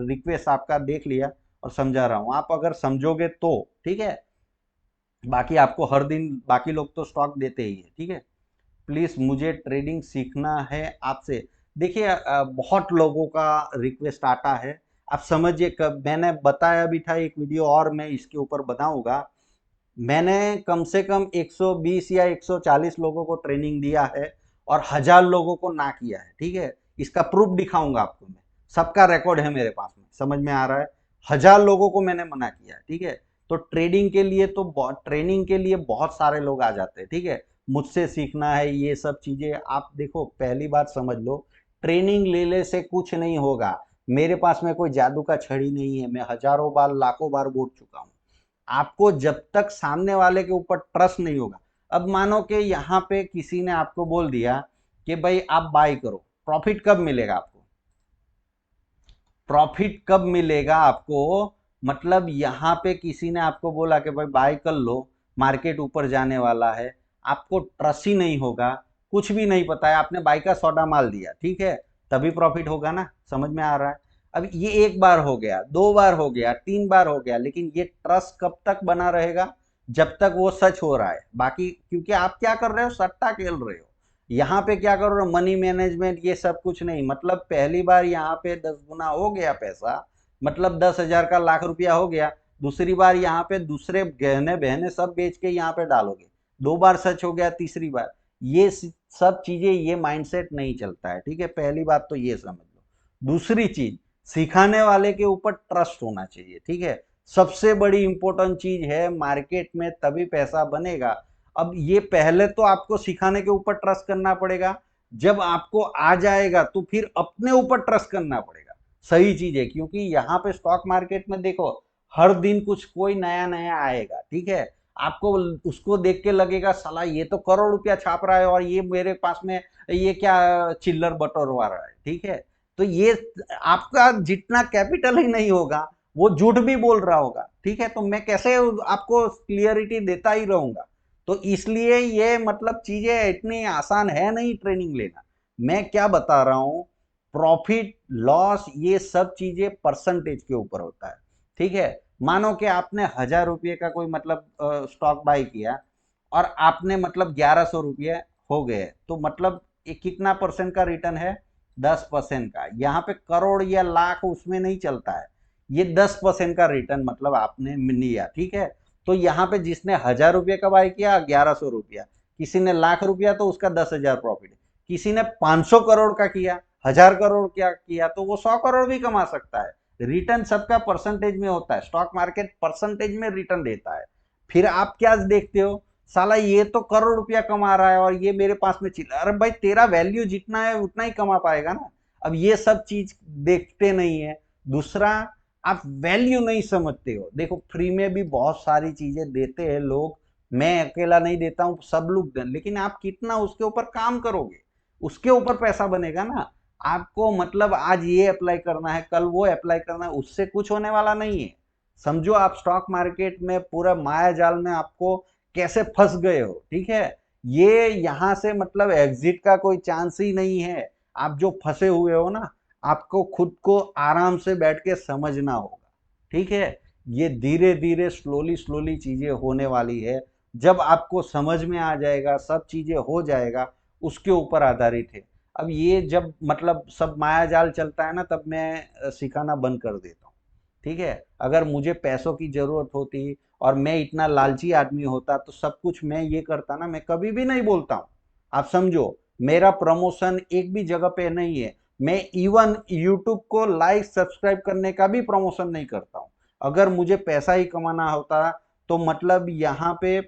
रिक्वेस्ट आपका देख लिया और समझा रहा हूँ, आप अगर समझोगे तो ठीक है। बाकी आपको हर दिन बाकी लोग तो स्टॉक देते ही है। ठीक है, प्लीज़ मुझे ट्रेडिंग सीखना है आपसे। देखिए बहुत लोगों का रिक्वेस्ट आता है, आप समझिए। कब मैंने बताया भी था एक वीडियो, और मैं इसके ऊपर बताऊंगा। मैंने कम से कम 120 या 140 लोगों को ट्रेनिंग दिया है और 1000 लोगों को ना किया है। ठीक है, इसका प्रूफ दिखाऊंगा आपको मैं, सबका रिकॉर्ड है मेरे पास में, समझ में आ रहा है। 1000 लोगों को मैंने मना किया है। ठीक है, तो ट्रेडिंग के लिए तो ट्रेनिंग के लिए बहुत सारे लोग आ जाते हैं। ठीक है, मुझसे सीखना है ये सब चीजें। आप देखो, पहली बात समझ लो, ट्रेनिंग लेने से कुछ नहीं होगा। मेरे पास में कोई जादू का छड़ी नहीं है, मैं हजारों बार लाखों बार बोल चुका हूँ। आपको जब तक सामने वाले के ऊपर ट्रस्ट नहीं होगा, अब मानो कि यहाँ पे किसी ने आपको बोल दिया कि भाई आप बाय करो, प्रॉफिट कब मिलेगा आपको? प्रॉफिट कब मिलेगा आपको? मतलब यहाँ पे किसी ने आपको बोला कि भाई बाय कर लो, मार्केट ऊपर जाने वाला है, आपको ट्रस्ट ही नहीं होगा, कुछ भी नहीं पता है, आपने बाय का सौदा माल दिया, ठीक है, तभी प्रॉफिट होगा ना, समझ में आ रहा है? अब ये एक बार हो गया, दो बार हो गया, तीन बार हो गया, लेकिन ये ट्रस्ट कब तक बना रहेगा? जब तक वो सच हो रहा है। बाकी क्योंकि आप क्या कर रहे हो, सट्टा खेल रहे हो। यहाँ पे क्या कर रहे हो, मनी मैनेजमेंट, ये सब कुछ नहीं। मतलब पहली बार यहाँ पे 10 गुना हो गया पैसा, मतलब 10,000 का लाख रुपया हो गया। दूसरी बार यहाँ पे दूसरे गहने बहने सब बेच के यहाँ पे डालोगे, दो बार सच हो गया, तीसरी बार ये सब चीजें, ये माइंडसेट नहीं चलता है। ठीक है, पहली बात तो ये समझ लो। दूसरी चीज, सिखाने वाले के ऊपर ट्रस्ट होना चाहिए। ठीक है, सबसे बड़ी इंपॉर्टेंट चीज है, मार्केट में तभी पैसा बनेगा। अब ये पहले तो आपको सिखाने के ऊपर ट्रस्ट करना पड़ेगा, जब आपको आ जाएगा तो फिर अपने ऊपर ट्रस्ट करना पड़ेगा। सही चीज है, क्योंकि यहाँ पे स्टॉक मार्केट में देखो, हर दिन कुछ कोई नया नया आएगा। ठीक है, आपको उसको देख के लगेगा साला ये तो करोड़ रुपया छाप रहा है और ये मेरे पास में ये क्या चिल्लर बटोरवा रहा है। ठीक है, तो ये आपका जितना कैपिटल ही नहीं होगा, वो झूठ भी बोल रहा होगा। ठीक है, तो मैं कैसे आपको क्लियरिटी देता ही रहूंगा? तो इसलिए ये मतलब चीजें इतनी आसान है नहीं ट्रेनिंग लेना। मैं क्या बता रहा हूं, प्रॉफिट लॉस ये सब चीजें परसेंटेज के ऊपर होता है। ठीक है, मानो कि आपने 1000 रुपये का कोई मतलब स्टॉक बाय किया और आपने मतलब 1100 रुपये हो गए, तो मतलब ये कितना परसेंट का रिटर्न है? 10% का। यहाँ पे करोड़ या लाख उसमें नहीं चलता है, ये 10% का रिटर्न मतलब आपने लिया। ठीक है, तो यहाँ पे जिसने 1000 रुपये का बाय किया 1100 रुपया, किसी ने लाख रुपया तो उसका 10,000 प्रॉफिट, किसी ने 500 करोड़ का किया, 1000 करोड़ क्या किया, तो वो 100 करोड़ भी कमा सकता है। रिटर्न सबका परसेंटेज में होता है, स्टॉक मार्केट परसेंटेज में रिटर्न देता है। फिर आप क्या देखते हो, साला ये तो करोड़ रुपया कमा रहा है और ये मेरे पास में चिल्ला, अरे भाई तेरा वैल्यू जितना है उतना ही कमा पाएगा ना। अब ये सब चीज देखते नहीं है। दूसरा, आप वैल्यू नहीं समझते हो। देखो, फ्री में भी बहुत सारी चीजें देते हैं लोग, मैं अकेला नहीं देता हूँ, सब लोग दें, लेकिन आप कितना उसके ऊपर काम करोगे, उसके ऊपर पैसा बनेगा ना। आपको मतलब आज ये अप्लाई करना है, कल वो अप्लाई करना है, उससे कुछ होने वाला नहीं है। समझो, आप स्टॉक मार्केट में पूरा माया जाल में आपको कैसे फंस गए हो। ठीक है, ये यहाँ से मतलब एग्जिट का कोई चांस ही नहीं है। आप जो फंसे हुए हो ना, आपको खुद को आराम से बैठ के समझना होगा। ठीक है, ये धीरे धीरे स्लोली स्लोली चीजें होने वाली है। जब आपको समझ में आ जाएगा, सब चीजें हो जाएगा, उसके ऊपर आधारित है। अब ये जब मतलब सब माया जाल चलता है ना, तब मैं सिखाना बंद कर देता हूँ। ठीक है, अगर मुझे पैसों की जरूरत होती और मैं इतना लालची आदमी होता तो सब कुछ मैं ये करता ना, मैं कभी भी नहीं बोलता हूँ। आप समझो, मेरा प्रमोशन एक भी जगह पे नहीं है। मैं इवन यूट्यूब को लाइक सब्सक्राइब करने का भी प्रमोशन नहीं करता हूँ। अगर मुझे पैसा ही कमाना होता तो मतलब यहाँ पे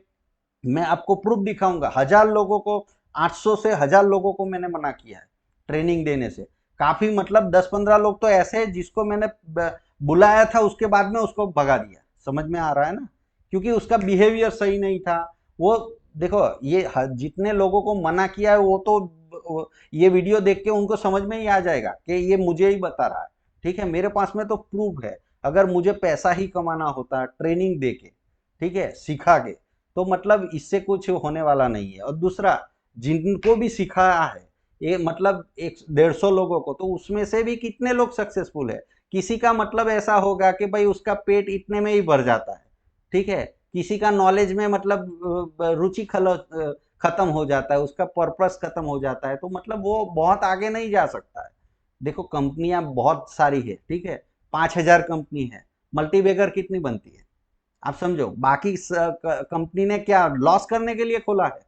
मैं आपको प्रूफ दिखाऊंगा। 1000 लोगों को, 800 से 1000 लोगों को मैंने मना किया है ट्रेनिंग देने से। काफी मतलब 10-15 लोग तो ऐसे हैं जिसको मैंने बुलाया था उसके बाद में उसको भगा दिया। समझ में आ रहा है ना? क्योंकि उसका बिहेवियर सही नहीं था। वो देखो, ये जितने लोगों को मना किया है वो तो ये वीडियो देख के उनको समझ में ही आ जाएगा कि ये मुझे ही बता रहा है। ठीक है, मेरे पास में तो प्रूफ है। अगर मुझे पैसा ही कमाना होता ट्रेनिंग दे के, ठीक है, सिखा के, तो मतलब इससे कुछ होने वाला नहीं है। और दूसरा, जिनको भी सिखाया है, ये मतलब 150 लोगों को, तो उसमें से भी कितने लोग सक्सेसफुल है? किसी का मतलब ऐसा होगा कि भाई उसका पेट इतने में ही भर जाता है, ठीक है, किसी का नॉलेज में मतलब रुचि खत्म हो जाता है, उसका पर्पस खत्म हो जाता है, तो मतलब वो बहुत आगे नहीं जा सकता है। देखो, कंपनियां बहुत सारी है, ठीक है, 5,000 कंपनी है, मल्टीबेगर कितनी बनती है? आप समझो, बाकी कंपनी ने क्या लॉस करने के लिए खोला है?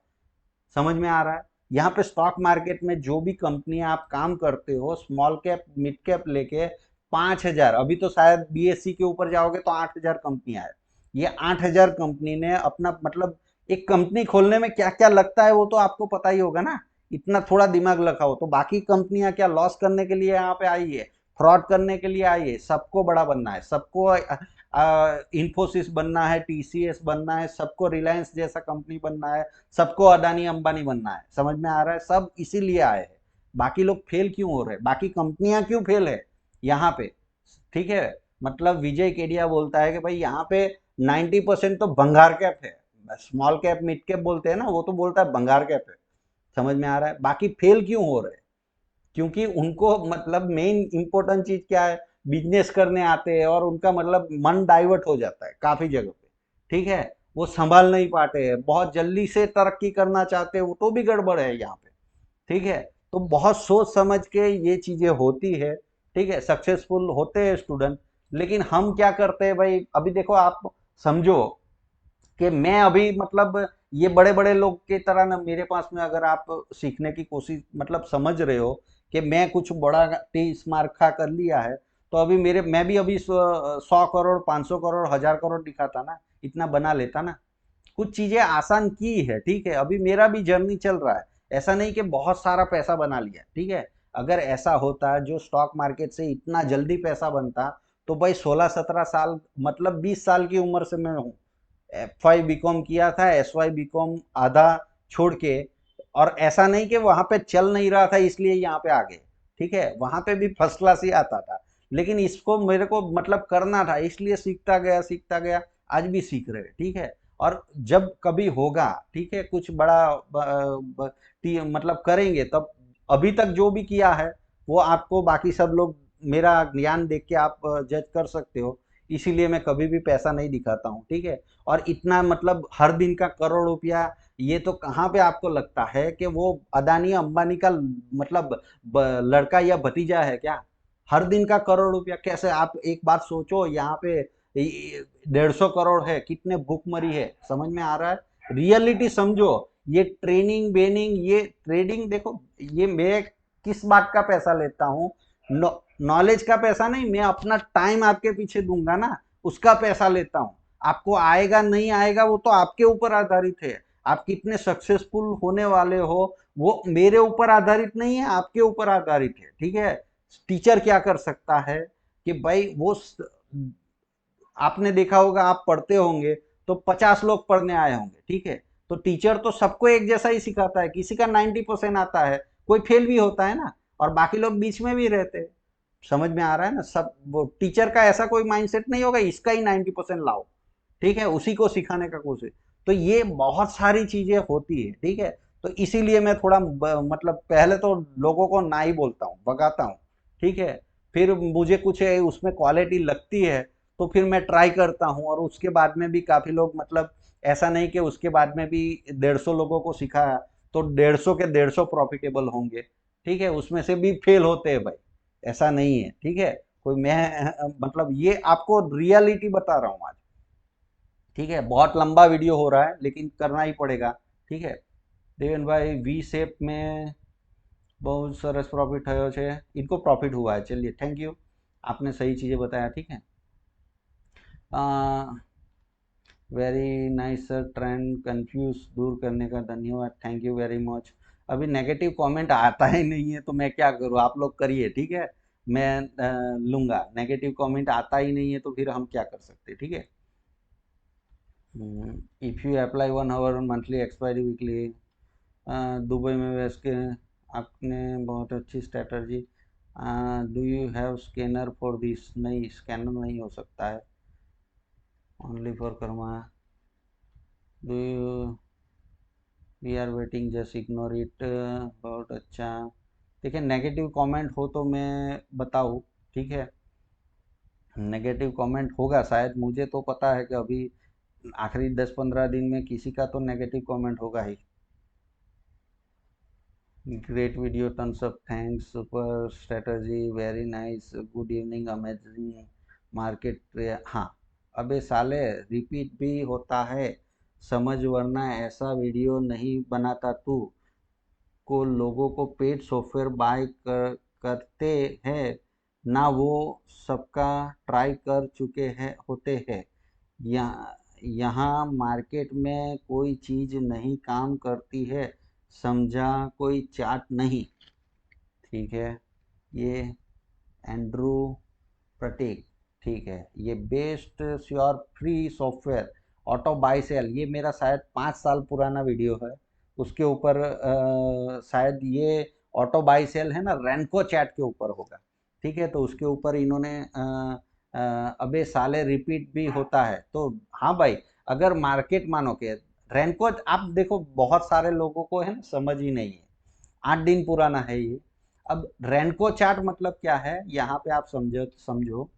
समझ में आ रहा है? यहाँ पे स्टॉक मार्केट में जो भी कंपनियां आप काम करते हो, स्मॉल कैप मिड कैप लेके 5,000, अभी तो शायद बीएससी के ऊपर जाओगे तो 8,000 कंपनियां है। ये 8,000 कंपनी ने अपना मतलब, एक कंपनी खोलने में क्या क्या लगता है वो तो आपको पता ही होगा ना। इतना थोड़ा दिमाग लगाओ तो बाकी कंपनियां क्या लॉस करने के लिए यहाँ पे आई है? फ्रॉड करने के लिए आई है? सबको बड़ा बनना है, सबको इंफोसिस बनना है, टीसीएस बनना है, सबको रिलायंस जैसा कंपनी बनना है, सबको अडानी अंबानी बनना है। समझ में आ रहा है? सब इसीलिए आए हैं। बाकी लोग फेल क्यों हो रहे हैं, बाकी कंपनियां क्यों फेल है यहाँ पे? ठीक है, मतलब विजय केडिया बोलता है कि भाई यहाँ पे 90% तो भंगार कैप है। स्मॉल कैप मिड कैप बोलते हैं ना, वो तो बोलता है भंगार कैप है। समझ में आ रहा है? बाकी फेल क्यों हो रहे हैं? क्योंकि उनको मतलब मेन इंपॉर्टेंट चीज क्या है? बिजनेस करने आते हैं और उनका मतलब मन डाइवर्ट हो जाता है काफी जगह पे। ठीक है, वो संभाल नहीं पाते हैं, बहुत जल्दी से तरक्की करना चाहते हैं, वो तो भी गड़बड़ है यहाँ पे। ठीक है, तो बहुत सोच समझ के ये चीजें होती है। ठीक है, सक्सेसफुल होते हैं स्टूडेंट। लेकिन हम क्या करते हैं भाई? अभी देखो, आप समझो कि मैं अभी मतलब ये बड़े बड़े लोग की तरह ना, मेरे पास में अगर आप सीखने की कोशिश मतलब समझ रहे हो कि मैं कुछ बड़ा टी स्मार्ट खा कर लिया है, तो अभी मेरे मैं भी अभी 100 करोड़ 500 करोड़ 1,000 करोड़ दिखाता ना, इतना बना लेता ना। कुछ चीजें आसान की है, ठीक है, अभी मेरा भी जर्नी चल रहा है। ऐसा नहीं कि बहुत सारा पैसा बना लिया, ठीक है। अगर ऐसा होता जो स्टॉक मार्केट से इतना जल्दी पैसा बनता, तो भाई 16-17 साल मतलब 20 साल की उम्र से मैं हूँ, एफ वाई बी कॉम किया था, एस वाई बी कॉम आधा छोड़ के। और ऐसा नहीं कि वहां पे चल नहीं रहा था इसलिए यहाँ पे आ गए, ठीक है, वहां पे भी फर्स्ट क्लास ही आता था। लेकिन इसको मेरे को मतलब करना था, इसलिए सीखता गया सीखता गया, आज भी सीख रहे, ठीक है। और जब कभी होगा, ठीक है, कुछ बड़ा मतलब करेंगे तब। अभी तक जो भी किया है वो आपको बाकी सब लोग, मेरा ज्ञान देख के आप जज कर सकते हो। इसीलिए मैं कभी भी पैसा नहीं दिखाता हूँ, ठीक है। और इतना मतलब हर दिन का करोड़ रुपया, ये तो कहाँ पे आपको लगता है कि वो अदानी अंबानी का मतलब लड़का या भतीजा है क्या? हर दिन का करोड़ रुपया कैसे? आप एक बात सोचो, यहाँ पे 150 करोड़ है, कितने भूखमरी है। समझ में आ रहा है? रियलिटी समझो। ये ट्रेनिंग बेनिंग, ये ट्रेडिंग देखो, ये मैं किस बात का पैसा लेता हूँ? नॉलेज का पैसा नहीं, मैं अपना टाइम आपके पीछे दूंगा ना, उसका पैसा लेता हूँ। आपको आएगा नहीं आएगा वो तो आपके ऊपर आधारित है। आप कितने सक्सेसफुल होने वाले हो वो मेरे ऊपर आधारित नहीं है, आपके ऊपर आधारित है, ठीक है। टीचर क्या कर सकता है कि भाई वो आपने देखा होगा, आप पढ़ते होंगे तो 50 लोग पढ़ने आए होंगे, ठीक है। तो टीचर तो सबको एक जैसा ही सिखाता है, किसी का 90% आता है, कोई फेल भी होता है ना, और बाकी लोग बीच में भी रहते हैं। समझ में आ रहा है ना? सब वो टीचर का ऐसा कोई माइंडसेट नहीं होगा इसका ही 90% लाओ, ठीक है, उसी को सिखाने का कोशिश। तो ये बहुत सारी चीजें होती है, ठीक है। तो इसीलिए मैं थोड़ा मतलब पहले तो लोगों को ना ही बोलता हूँ, भगाता हूँ, ठीक है। फिर मुझे कुछ उसमें क्वालिटी लगती है तो फिर मैं ट्राई करता हूँ, और उसके बाद में भी काफी लोग मतलब, ऐसा नहीं कि उसके बाद में भी 150 लोगों को सिखाया तो 150 के 150 प्रॉफिटेबल होंगे, ठीक है, उसमें से भी फेल होते हैं भाई। ऐसा नहीं है, ठीक है। कोई मैं मतलब ये आपको रियलिटी बता रहा हूँ आज। ठीक है, बहुत लंबा वीडियो हो रहा है लेकिन करना ही पड़ेगा, ठीक है। देवेन भाई, वी शेप में बहुत सरस प्रॉफिट થયો છે, इनको प्रॉफिट हुआ है, चलिए थैंक यू, आपने सही चीज़ें बताया, ठीक है। Very nice sir, trend confuse दूर करने का धन्यवाद, थैंक यू वेरी मच। अभी नेगेटिव कमेंट आता ही नहीं है तो मैं क्या करूँ, आप लोग करिए, ठीक है। मैं लूंगा। नेगेटिव कमेंट आता ही नहीं है तो फिर हम क्या कर सकते हैं, ठीक है। If you apply 1 our monthly expiry weekly, Dubai में वैसे के आपने बहुत अच्छी strategy. Do you have scanner for this? नहीं, स्कैनर नहीं हो सकता है, ओनली फॉर कर्मा। Do you we are waiting, just ignore it. बहुत अच्छा। देखिए, नेगेटिव कमेंट हो तो मैं बताऊँ, ठीक है। नेगेटिव कमेंट होगा शायद, मुझे तो पता है कि अभी आखिरी 10-15 दिन में किसी का तो नेगेटिव कमेंट होगा ही। Great video, tons of thanks, super strategy, very nice, good evening, amazing market. हाँ, अबे साले, रिपीट भी होता है, समझ, वरना ऐसा वीडियो नहीं बनाता तू। को लोगों को पेड सॉफ्टवेयर करते हैं ना, वो सबका ट्राई कर चुके हैं होते हैं। यहाँ यहाँ मार्केट में कोई चीज़ नहीं काम करती है, समझा, कोई चार्ट नहीं। ठीक है, ये एंड्रू प्रतीक, ठीक है। ये best sure free software auto buy sell, ये मेरा शायद 5 साल पुराना वीडियो है। उसके ऊपर शायद ये ऑटो बाई सेल है ना, रैनको चैट के ऊपर होगा, ठीक है। तो उसके ऊपर इन्होंने अबे साले रिपीट भी होता है, तो हाँ भाई, अगर मार्केट मानो के रैनको, आप देखो बहुत सारे लोगों को है ना समझ ही नहीं है, 8 दिन पुराना है ये। अब रेनको चार्ट मतलब क्या है, यहाँ पे आप समझो समझो,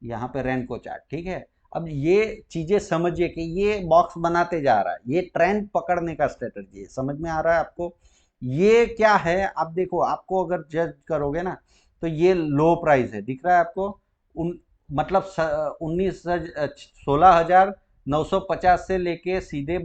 यहाँ पे रेनको चार्ट, ठीक है। अब ये चीजें समझिए कि ये बॉक्स बनाते जा रहा है, ये ट्रेंड पकड़ने का स्ट्रेटजी है, समझ में आ रहा है आपको। ये क्या है, आप देखो, आपको अगर जज करोगे ना, तो ये लो प्राइस है, दिख रहा है आपको। उन मतलब 16,950 से लेके सीधे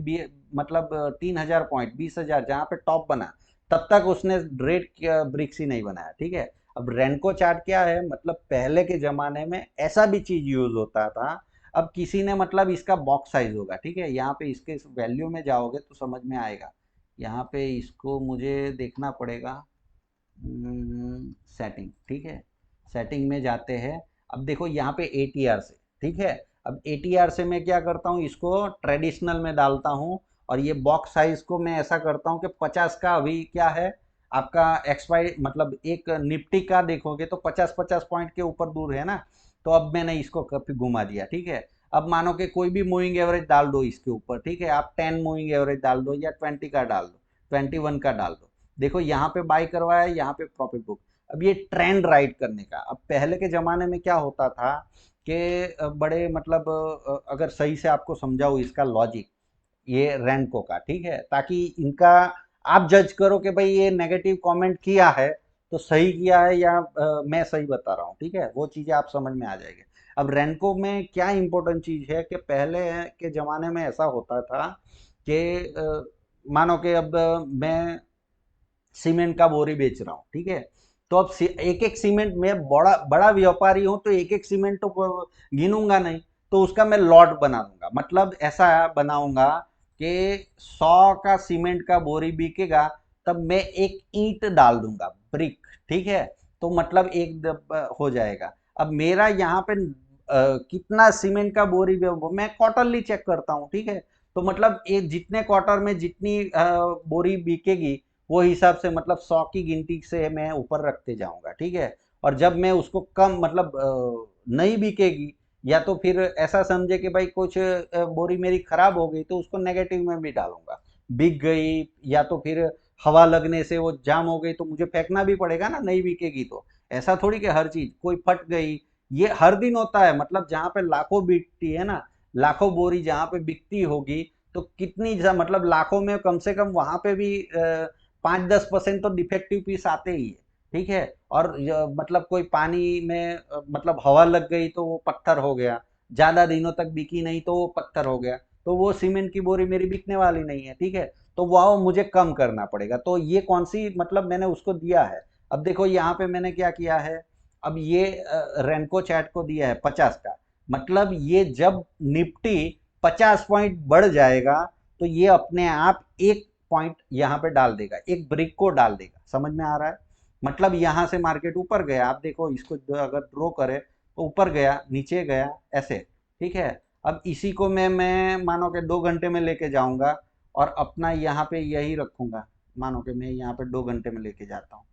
मतलब 3,000 पॉइंट, 20,000 जहाँ पे टॉप बना, तब तक उसने रेट ब्रिक्स ही नहीं बनाया, ठीक है। अब रेनको चार्ट क्या है, मतलब पहले के जमाने में ऐसा भी चीज यूज होता था। अब किसी ने मतलब इसका बॉक्स साइज होगा, ठीक है, यहाँ पे इसके वैल्यू में जाओगे तो समझ में आएगा। यहाँ पे इसको मुझे देखना पड़ेगा, सेटिंग, ठीक है। सेटिंग में जाते हैं। अब देखो यहाँ पे एटीआर से, ठीक है। अब एटीआर से मैं क्या करता हूँ, इसको ट्रेडिशनल में डालता हूँ, और ये बॉक्स साइज को मैं ऐसा करता हूँ कि 50 का अभी क्या है आपका एक्सपायरी, मतलब एक निफ्टी का देखोगे तो 50-50 पॉइंट के ऊपर दूर है ना। तो अब मैंने इसको काफी घुमा दिया, ठीक है। अब मानो कि कोई भी मूविंग एवरेज डाल दो इसके ऊपर, ठीक है, आप 10 मूविंग एवरेज डाल दो या 20 का डाल दो, 21 का डाल दो। देखो यहाँ पे बाई करवाया, यहाँ पे प्रॉफिट बुक। अब ये ट्रेंड राइट करने का, अब पहले के जमाने में क्या होता था कि बड़े मतलब अगर सही से आपको समझाऊँ इसका लॉजिक, ये रैंको का, ठीक है, ताकि इनका आप जज करो कि भाई ये नेगेटिव कमेंट किया है तो सही किया है या मैं सही बता रहा हूँ, ठीक है, वो चीज़ें आप समझ में आ जाएंगे। अब रैंको में क्या इंपॉर्टेंट चीज़ है कि पहले के ज़माने में ऐसा होता था कि मानो कि अब मैं सीमेंट का बोरी बेच रहा हूँ, ठीक है। तो अब एक एक सीमेंट में बड़ा बड़ा व्यापारी हूँ तो एक एक सीमेंट तो गिनूंगा नहीं, तो उसका मैं लॉट बना दूंगा, मतलब ऐसा बनाऊंगा कि 100 का सीमेंट का बोरी बिकेगा, तब मैं एक ईंट डाल दूंगा, ब्रिक, ठीक है। तो मतलब हो जाएगा। अब मेरा यहाँ पे कितना सीमेंट का बोरी मैं क्वार्टरली चेक करता हूँ, ठीक है। तो मतलब एक जितने क्वार्टर में जितनी बोरी बिकेगी, वो हिसाब से मतलब 100 की गिनती से मैं ऊपर रखते जाऊंगा, ठीक है। और जब मैं उसको कम मतलब नहीं बिकेगी, या तो फिर ऐसा समझे कि भाई कुछ बोरी मेरी खराब हो गई, तो उसको नेगेटिव में भी डालूंगा। बिक गई या तो फिर हवा लगने से वो जाम हो गई, तो मुझे फेंकना भी पड़ेगा ना, नहीं बिकेगी तो। ऐसा थोड़ी कि हर चीज कोई फट गई, ये हर दिन होता है, मतलब जहाँ पे लाखों बिकती है ना, लाखों बोरी जहाँ पे बिकती होगी, तो कितनी मतलब लाखों में कम से कम वहां पे भी 5-10% तो डिफेक्टिव पीस आते ही है, ठीक है। और मतलब कोई पानी में मतलब हवा लग गई तो वो पत्थर हो गया, ज्यादा दिनों तक बिकी नहीं तो वो पत्थर हो गया, तो वो सीमेंट की बोरी मेरी बिकने वाली नहीं है, ठीक है। तो वह मुझे कम करना पड़ेगा, तो ये कौन सी मतलब मैंने उसको दिया है। अब देखो यहाँ पे मैंने क्या किया है, अब ये रेनको चैट को दिया है 50 का, मतलब ये जब निफ्टी 50 पॉइंट बढ़ जाएगा, तो ये अपने आप एक पॉइंट यहाँ पे डाल देगा, एक ब्रिक को डाल देगा, समझ में आ रहा है। मतलब यहाँ से मार्केट ऊपर गया, आप देखो इसको अगर ड्रॉ करे तो ऊपर गया, नीचे गया, ऐसे। ठीक है। अब इसी को मैं मानो कि 2 घंटे में लेके जाऊंगा और अपना यहाँ पे यही रखूंगा। मानो कि मैं यहाँ पे 2 घंटे में लेके जाता हूँ।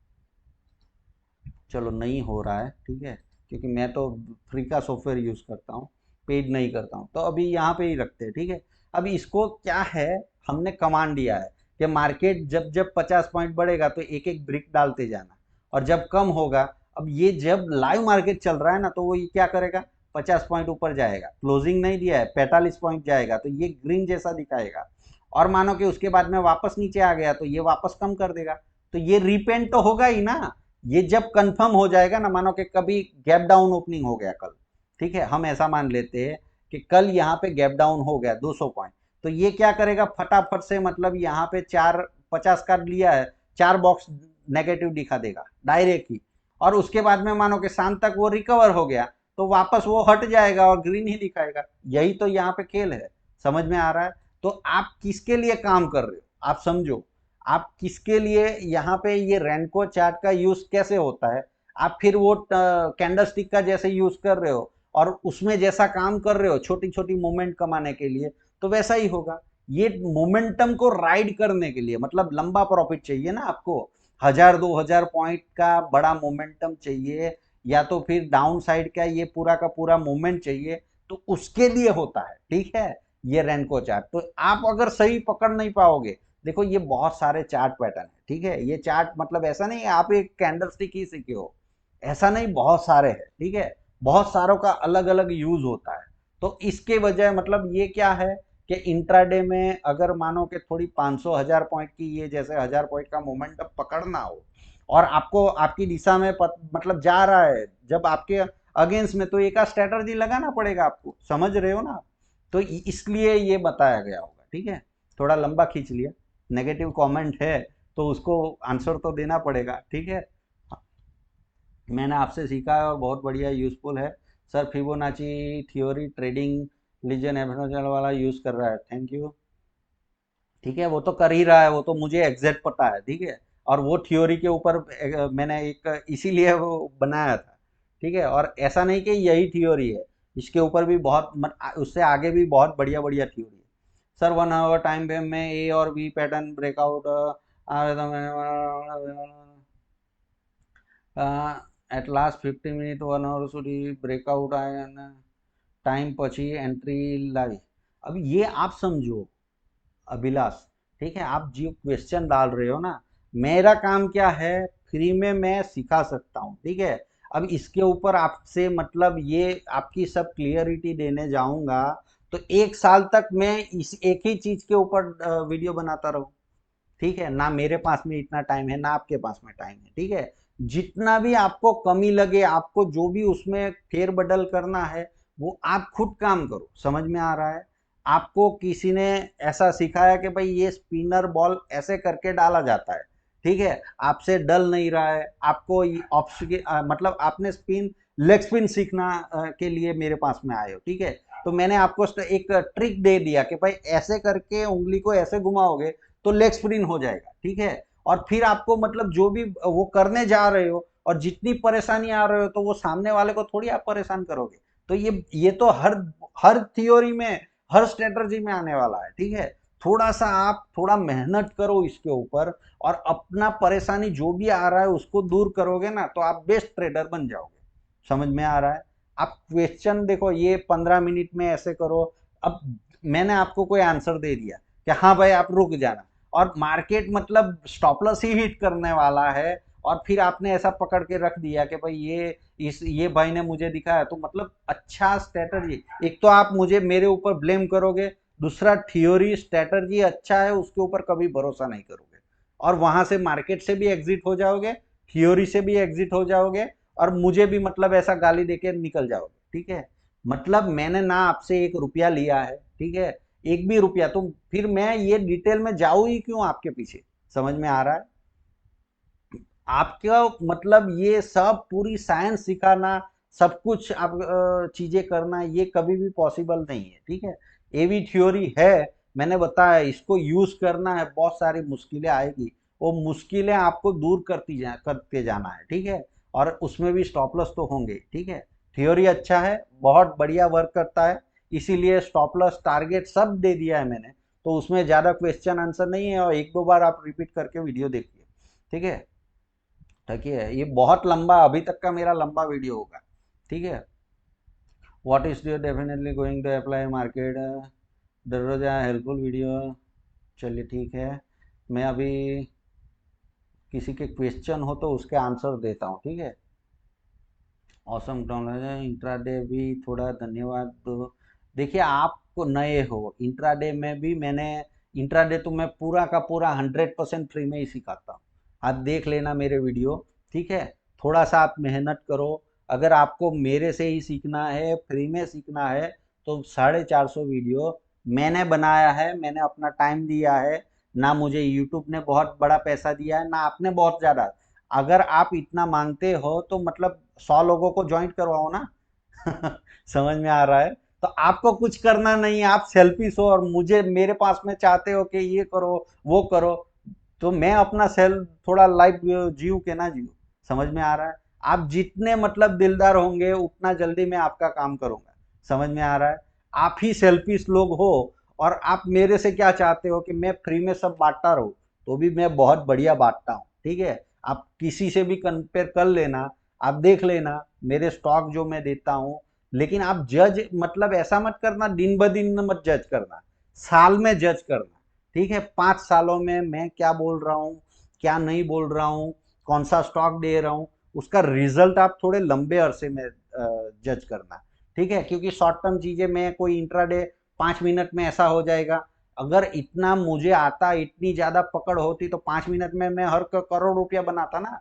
चलो नहीं हो रहा है, ठीक है, क्योंकि मैं तो फ्री का सॉफ्टवेयर यूज़ करता हूँ, पेड नहीं करता हूँ, तो अभी यहाँ पे ही रखते हैं। ठीक है। अब इसको क्या है, हमने कमांड दिया है कि मार्केट जब जब 50 पॉइंट बढ़ेगा तो एक एक ब्रिक डालते जाना, और जब कम होगा, अब ये जब लाइव मार्केट चल रहा है ना, तो वो ये क्या करेगा, 50 पॉइंट ऊपर जाएगा, क्लोजिंग नहीं दिया है, 45 पॉइंट जाएगा तो ये ग्रीन जैसा दिखाएगा। और मानो कि उसके बाद में वापस नीचे आ गया तो ये वापस कम कर देगा। तो ये रिपेंट तो होगा ही ना। ये जब कंफर्म हो जाएगा ना, मानो कि कभी गैप डाउन ओपनिंग हो गया कल, ठीक है, हम ऐसा मान लेते हैं कि कल यहाँ पे गैप डाउन हो गया 200 पॉइंट, तो ये क्या करेगा, फटाफट से, मतलब यहाँ पे 450 का लिया है, 4 बॉक्स नेगेटिव दिखा देगा डायरेक्ट ही। और उसके बाद में मानो कि शाम तक वो रिकवर हो गया तो वापस वो हट जाएगा और ग्रीन ही दिखाएगा। यही तो यहाँ पे खेल है। समझ में आ रहा है? तो आप किसके लिए काम कर रहे हो, आप समझो। आप किसके लिए यहाँ पे ये रेनको चार्ट का यूज कैसे होता है, आप फिर वो कैंडल स्टिक का जैसे यूज कर रहे हो और उसमें जैसा काम कर रहे हो छोटी छोटी मूवमेंट कमाने के लिए, तो वैसा ही होगा। ये मोमेंटम को राइड करने के लिए, मतलब लंबा प्रॉफिट चाहिए ना आपको, 1000 2000 पॉइंट का बड़ा मोमेंटम चाहिए, या तो फिर डाउन साइड का ये पूरा का पूरा मूवमेंट चाहिए, तो उसके लिए होता है। ठीक है। ये रेनको चार्ट तो आप अगर सही पकड़ नहीं पाओगे, देखो ये बहुत सारे चार्ट पैटर्न है। ठीक है। ये चार्ट मतलब ऐसा नहीं है आप एक कैंडल स्टिक ही सीखे हो, ऐसा नहीं, बहुत सारे हैं। ठीक है। बहुत सारों का अलग अलग यूज होता है। तो इसके वजह मतलब ये क्या है कि इंट्राडे में अगर मानो कि थोड़ी 500 1000 पॉइंट की ये जैसे 1000 पॉइंट का मोमेंटम पकड़ना हो और आपको आपकी दिशा में मतलब जा रहा है जब आपके अगेंस्ट में, तो एक स्ट्रेटजी लगाना पड़ेगा आपको। समझ रहे हो ना? तो इसलिए ये बताया गया होगा। ठीक है। थोड़ा लंबा खींच लिया, नेगेटिव कमेंट है तो उसको आंसर तो देना पड़ेगा। ठीक है। मैंने आपसे सीखा है और बहुत बढ़िया यूज़फुल है। सर फिबोनाची थ्योरी ट्रेडिंग लीजन एफिनोजन वाला यूज़ कर रहा है, थैंक यू। ठीक है, वो तो कर ही रहा है, वो तो मुझे एग्जैक्ट पता है। ठीक है। और वो थ्योरी के ऊपर मैंने एक इसीलिए वो बनाया था। ठीक है। और ऐसा नहीं कि यही थ्योरी है, इसके ऊपर भी बहुत उससे आगे भी बहुत बढ़िया बढ़िया थ्योरी है। सर 1 आवर टाइम फ्रेम में ए और B pattern breakout at last 50 minute 1 hour સુધી ब्रेकआउट आए टाइम પછી एंट्री लाई। अब ये आप समझो अभिलाष। ठीक है। आप जो क्वेश्चन डाल रहे हो ना, मेरा काम क्या है, फ्री में मैं सिखा सकता हूँ। ठीक है। अब इसके ऊपर आपसे मतलब ये आपकी सब क्लियरिटी देने जाऊंगा तो 1 साल तक मैं इस एक ही चीज के ऊपर वीडियो बनाता रहूँ। ठीक है ना, मेरे पास में इतना टाइम है ना आपके पास में टाइम है। ठीक है। जितना भी आपको कमी लगे, आपको जो भी उसमें फेर बदल करना है, वो आप खुद काम करो। समझ में आ रहा है? आपको किसी ने ऐसा सिखाया कि भाई ये स्पिनर बॉल ऐसे करके डाला जाता है, ठीक है, आपसे डल नहीं रहा है, आपको मतलब आपने स्पिन लेग स्पिन सीखना के लिए मेरे पास में आए हो। ठीक है। तो मैंने आपको एक ट्रिक दे दिया कि भाई ऐसे करके उंगली को ऐसे घुमाओगे तो लेग स्प्रिन हो जाएगा। ठीक है। और फिर आपको मतलब जो भी वो करने जा रहे हो और जितनी परेशानी आ रहे हो, तो वो सामने वाले को थोड़ी आप परेशान करोगे। तो ये तो हर हर थियोरी में, हर स्ट्रेटजी में आने वाला है। ठीक है। थोड़ा सा आप थोड़ा मेहनत करो इसके ऊपर, और अपना परेशानी जो भी आ रहा है उसको दूर करोगे ना, तो आप बेस्ट ट्रेडर बन जाओगे। समझ में आ रहा है? आप क्वेश्चन देखो, ये 15 मिनट में ऐसे करो। अब मैंने आपको कोई आंसर दे दिया कि हाँ भाई आप रुक जाना, और मार्केट मतलब स्टॉप लॉस ही हिट करने वाला है, और फिर आपने ऐसा पकड़ के रख दिया कि भाई ये भाई ने मुझे दिखाया, तो मतलब अच्छा स्ट्रेटजी। एक तो आप मुझे मेरे ऊपर ब्लेम करोगे, दूसरा थियोरी स्ट्रेटजी अच्छा है उसके ऊपर कभी भरोसा नहीं करोगे, और वहां से मार्केट से भी एग्जिट हो जाओगे, थियोरी से भी एग्जिट हो जाओगे, और मुझे भी मतलब ऐसा गाली देके निकल जाओगे। ठीक है। मतलब मैंने ना आपसे 1 रुपया लिया है। ठीक है। एक भी रुपया, तो फिर मैं ये डिटेल में जाऊं ही क्यों आपके पीछे? समझ में आ रहा है? आपका मतलब ये सब पूरी साइंस सिखाना, सब कुछ आप चीजें करना, ये कभी भी पॉसिबल नहीं है। ठीक है। ये भी थ्योरी है, मैंने बताया, इसको यूज करना है, बहुत सारी मुश्किलें आएगी, वो मुश्किलें आपको दूर करते जाना है, ठीक है। और उसमें भी स्टॉप लॉस तो होंगे, ठीक है। थ्योरी अच्छा है, बहुत बढ़िया वर्क करता है, इसीलिए स्टॉप लॉस टारगेट सब दे दिया है मैंने। तो उसमें ज़्यादा क्वेश्चन आंसर नहीं है, और एक दो बार आप रिपीट करके वीडियो देखिए, ठीक है। ठीक है, ये बहुत लंबा, अभी तक का मेरा लंबा वीडियो होगा, ठीक है। What is your definitely going to apply market, दररोज हेल्पफुल वीडियो। चलिए ठीक है, मैं अभी किसी के क्वेश्चन हो तो उसके आंसर देता हूँ, ठीक है। ऑसम टेक्नोलॉजी इंट्राडे भी थोड़ा धन्यवाद दो। देखिए, आप नए हो, इंट्राडे में भी मैंने, इंट्राडे तो मैं पूरा का पूरा 100% फ्री में ही सिखाता हूँ। आप देख लेना मेरे वीडियो, ठीक है। थोड़ा सा आप मेहनत करो। अगर आपको मेरे से ही सीखना है, फ्री में सीखना है, तो 450 वीडियो मैंने बनाया है, मैंने अपना टाइम दिया है। ना मुझे यूट्यूब ने बहुत बड़ा पैसा दिया है, ना आपने बहुत ज़्यादा। अगर आप इतना मांगते हो तो मतलब 100 लोगों को ज्वाइन करवाओ ना। समझ में आ रहा है। तो आपको कुछ करना नहीं है, आप सेल्फिश हो और मुझे मेरे पास में चाहते हो कि ये करो वो करो। तो मैं अपना सेल्फ थोड़ा लाइफ जीव के ना जीव। समझ में आ रहा है। आप जितने मतलब दिलदार होंगे उतना जल्दी मैं आपका काम करूंगा। समझ में आ रहा है। आप ही सेल्फिश लोग हो, और आप मेरे से क्या चाहते हो कि मैं फ्री में सब बांटता रहूं। तो भी मैं बहुत बढ़िया बांटता हूँ, ठीक है। आप किसी से भी कंपेयर कर लेना, आप देख लेना मेरे स्टॉक जो मैं देता हूँ। लेकिन आप जज मतलब ऐसा मत करना, दिन ब दिन मत जज करना, साल में जज करना, ठीक है। 5 सालों में मैं क्या बोल रहा हूँ, क्या नहीं बोल रहा हूँ, कौन सा स्टॉक दे रहा हूँ, उसका रिजल्ट आप थोड़े लंबे अरसे में जज करना, ठीक है। क्योंकि शॉर्ट टर्म चीजें में कोई इंट्राडे 5 मिनट में ऐसा हो जाएगा। अगर इतना मुझे आता, इतनी ज्यादा पकड़ होती तो 5 मिनट में मैं हर करोड़ रुपया बनाता ना।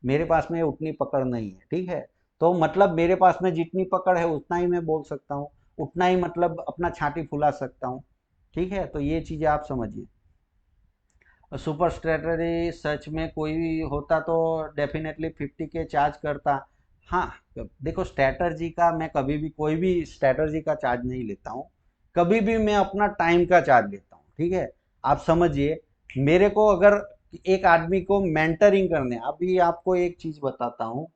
मेरे पास में उतनी पकड़ नहीं है, ठीक है। तो मतलब मेरे पास में जितनी पकड़ है उतना ही मैं बोल सकता हूँ, उतना ही मतलब अपना छाती फुला सकता हूँ, ठीक है। तो ये चीजें आप समझिए। सुपर स्ट्रेटरी सच में कोई भी होता तो डेफिनेटली 50K चार्ज करता। हाँ, देखो स्ट्रेटर्जी का मैं कभी भी कोई भी स्ट्रेटर्जी का चार्ज नहीं लेता हूँ। कभी भी मैं अपना टाइम का चार्ज लेता हूँ, ठीक है। आप समझिए, मेरे को अगर एक आदमी को मेंटरिंग करने, अभी आपको एक चीज बताता हूँ।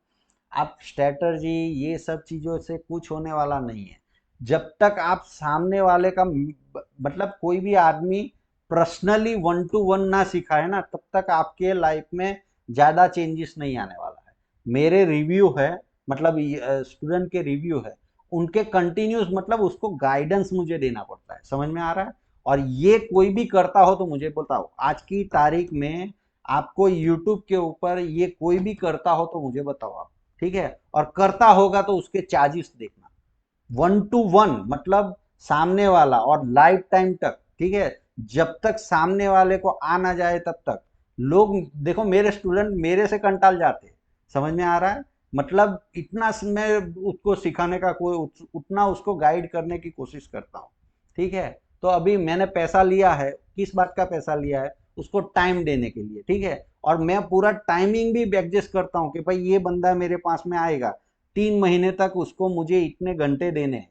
आप स्ट्रेटर्जी ये सब चीजों से कुछ होने वाला नहीं है। जब तक आप सामने वाले का मतलब कोई भी आदमी पर्सनली 1 to 1 ना सिखाए ना, तब तक आपके लाइफ में ज्यादा चेंजेस नहीं आने वाला है। मेरे रिव्यू है, मतलब स्टूडेंट के रिव्यू है, उनके कंटिन्यूस मतलब उसको गाइडेंस मुझे देना पड़ता है। समझ में आ रहा है। और ये कोई भी करता हो तो मुझे बताओ, आज की तारीख में आपको यूट्यूब के ऊपर ये कोई भी करता हो तो मुझे बताओ आप, ठीक है। और करता होगा तो उसके चार्जेस देखना। 1 to 1 मतलब सामने वाला, और लाइफ टाइम तक, ठीक है। जब तक सामने वाले को आ ना जाए तब तक लोग, देखो मेरे स्टूडेंट मेरे से कंटाल जाते हैं। समझ में आ रहा है। मतलब इतना मैं उसको सिखाने का कोई उतना उसको गाइड करने की कोशिश करता हूँ, ठीक है। तो अभी मैंने पैसा लिया है, किस बात का पैसा लिया है, उसको टाइम देने के लिए, ठीक है। और मैं पूरा टाइमिंग भी एडजस्ट करता हूँ कि भाई ये बंदा मेरे पास में आएगा 3 महीने तक, उसको मुझे इतने घंटे देने हैं,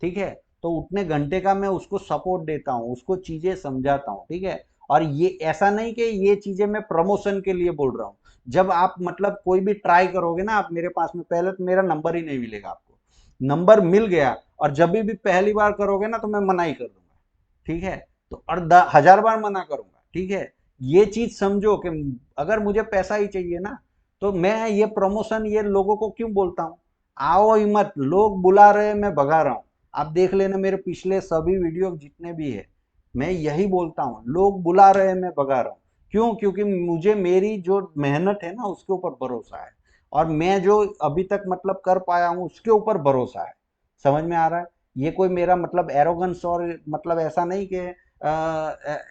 ठीक है। तो उतने घंटे का मैं उसको सपोर्ट देता हूँ, उसको चीजें समझाता हूँ, ठीक है। और ये ऐसा नहीं कि ये चीजें मैं प्रमोशन के लिए बोल रहा हूँ। जब आप मतलब कोई भी ट्राई करोगे ना आप मेरे पास में, पहले तो मेरा नंबर ही नहीं मिलेगा आपको। नंबर मिल गया और जब भी पहली बार करोगे ना तो मैं मना ही कर दूंगा, ठीक है। तो और 1000 बार मना करूंगा, ठीक है। ये चीज समझो कि अगर मुझे पैसा ही चाहिए ना, तो मैं ये प्रमोशन ये लोगों को क्यों बोलता हूँ। आओ ही मत, लोग बुला रहे हैं मैं भगा रहा हूँ। आप देख लेना मेरे पिछले सभी वीडियो जितने भी है, मैं यही बोलता हूँ, लोग बुला रहे हैं मैं भगा रहा हूँ। क्यों? क्योंकि मुझे मेरी जो मेहनत है ना उसके ऊपर भरोसा है, और मैं जो अभी तक मतलब कर पाया हूँ उसके ऊपर भरोसा है। समझ में आ रहा है। ये कोई मेरा मतलब एरोगेंस और मतलब ऐसा नहीं कि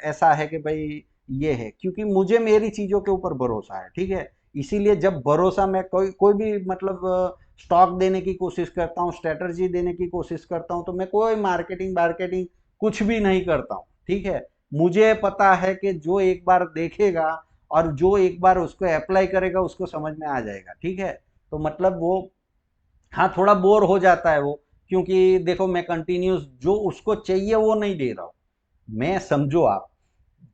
ऐसा है कि भाई ये है, क्योंकि मुझे मेरी चीजों के ऊपर भरोसा है, ठीक है। इसीलिए जब भरोसा, मैं कोई कोई भी मतलब स्टॉक देने की कोशिश करता हूँ, स्ट्रेटजी देने की कोशिश करता हूँ, तो मैं कोई मार्केटिंग मार्केटिंग कुछ भी नहीं करता हूँ, ठीक है। मुझे पता है कि जो एक बार देखेगा और जो एक बार उसको अप्लाई करेगा उसको समझ में आ जाएगा, ठीक है। तो मतलब वो, हाँ थोड़ा बोर हो जाता है वो, क्योंकि देखो मैं कंटिन्यूस जो उसको चाहिए वो नहीं दे रहा हूँ। मैं समझो आप,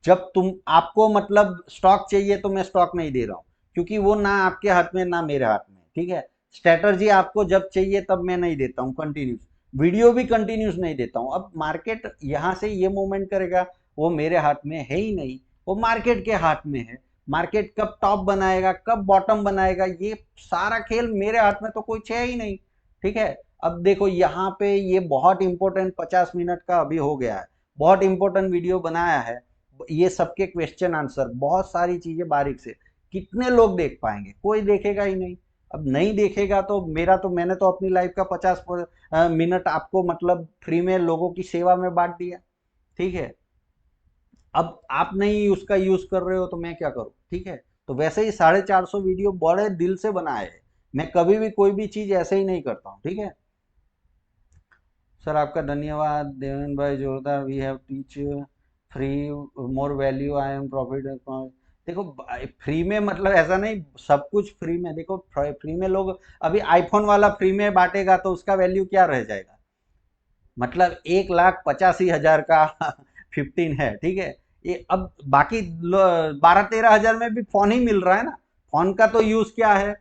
जब तुम आपको मतलब स्टॉक चाहिए तो मैं स्टॉक नहीं दे रहा हूँ, क्योंकि वो ना आपके हाथ में ना मेरे हाथ में, ठीक है। स्ट्रेटर्जी आपको जब चाहिए तब मैं नहीं देता हूँ कंटिन्यूस, वीडियो भी कंटिन्यूस नहीं देता हूँ। अब मार्केट यहाँ से ये मूवमेंट करेगा, वो मेरे हाथ में है ही नहीं, वो मार्केट के हाथ में है। मार्केट कब टॉप बनाएगा कब बॉटम बनाएगा ये सारा खेल मेरे हाथ में तो कोई है ही नहीं, ठीक है। अब देखो यहाँ पे ये बहुत इंपॉर्टेंट 50 मिनट का अभी हो गया है, बहुत इंपॉर्टेंट वीडियो बनाया है, ये सबके क्वेश्चन आंसर बहुत सारी चीजें बारीक से, कितने लोग देख पाएंगे, कोई देखेगा ही नहीं। अब नहीं देखेगा तो मेरा तो, मैंने तो अपनी लाइफ का 50 मिनट आपको मतलब फ्री में लोगों की सेवा में बांट दिया, ठीक है। अब आप नहीं उसका यूज कर रहे हो तो मैं क्या करूं, ठीक है। तो वैसे ही 450 वीडियो बड़े दिल से बनाए हैं, मैं कभी भी कोई भी चीज ऐसे ही नहीं करता हूँ, ठीक है। सर आपका धन्यवाद देवेंद्र भाई, जोरदार, we have teach free more value, I am profit. देखो फ्री में मतलब ऐसा नहीं सब कुछ फ्री में, देखो फ्री में लोग, अभी आईफोन वाला फ्री में बांटेगा तो उसका वैल्यू क्या रह जाएगा, मतलब 1,85,000 का 15 है, ठीक है। ये अब बाकी 12-13 हजार में भी फोन ही मिल रहा है ना। फोन का तो यूज क्या है,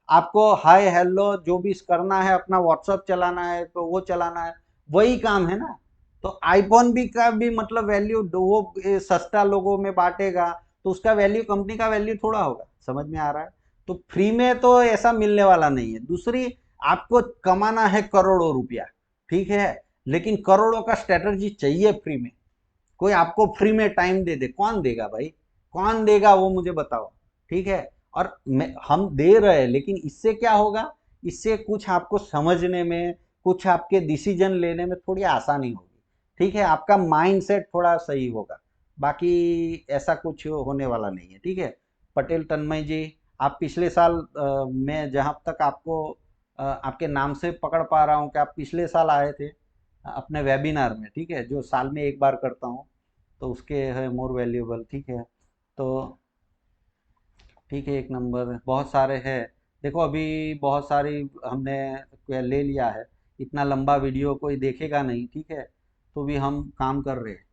आपको हाय हेलो जो भी करना है, अपना व्हाट्सअप चलाना है तो वो चलाना है, वही काम है ना। तो आईफोन भी का भी मतलब वैल्यू वो सस्ता लोगों में बांटेगा तो उसका वैल्यू कंपनी का वैल्यू थोड़ा होगा, समझ में आ रहा है। तो फ्री में तो ऐसा मिलने वाला नहीं है। दूसरी, आपको कमाना है करोड़ों रुपया, ठीक है, लेकिन करोड़ों का स्ट्रेटजी चाहिए फ्री में, कोई आपको फ्री में टाइम दे दे, कौन देगा भाई, कौन देगा वो मुझे बताओ, ठीक है। और हम दे रहे हैं लेकिन इससे क्या होगा, इससे कुछ आपको समझने में, कुछ आपके डिसीजन लेने में थोड़ी आसानी होगी, ठीक है, आपका माइंड सेट थोड़ा सही होगा। बाकी ऐसा कुछ होने वाला नहीं है, ठीक है। पटेल तन्मय जी, आप पिछले साल मैं जहाँ तक आपको आपके नाम से पकड़ पा रहा हूँ कि आप पिछले साल आए थे अपने वेबिनार में, ठीक है, जो साल में एक बार करता हूँ, तो उसके है मोर वैल्यूएबल, ठीक है। तो ठीक है, एक नंबर बहुत सारे हैं। देखो अभी बहुत सारी हमने ले लिया है, इतना लंबा वीडियो कोई देखेगा नहीं, ठीक है, तो भी हम काम कर रहे हैं।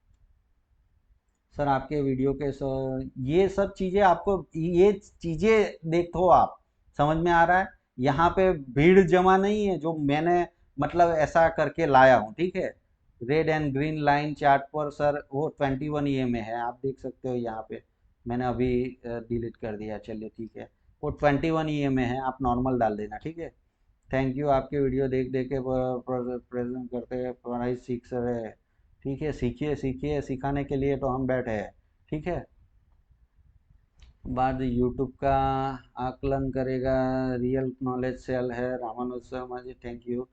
सर आपके वीडियो के सर ये सब चीज़ें आपको, ये चीज़ें देखो आप, समझ में आ रहा है। यहाँ पे भीड़ जमा नहीं है जो मैंने मतलब ऐसा करके लाया हूँ, ठीक है। Red and green line chart पर सर वो 21 में है, आप देख सकते हो यहाँ पे, मैंने अभी डिलीट कर दिया, चलिए ठीक है। वो 21 में है, आप नॉर्मल डाल देना, ठीक है। थैंक यू, आपके वीडियो देख देख के प्रेजेंट करते हैं, पढ़ाई सीख रहे हैं, ठीक है, सीखिए सीखिए, सिखाने के लिए तो हम बैठे हैं, ठीक है। बाद यूट्यूब का आकलन करेगा, रियल नॉलेज सेल है, रामानुज शर्मा जी, थैंक यू।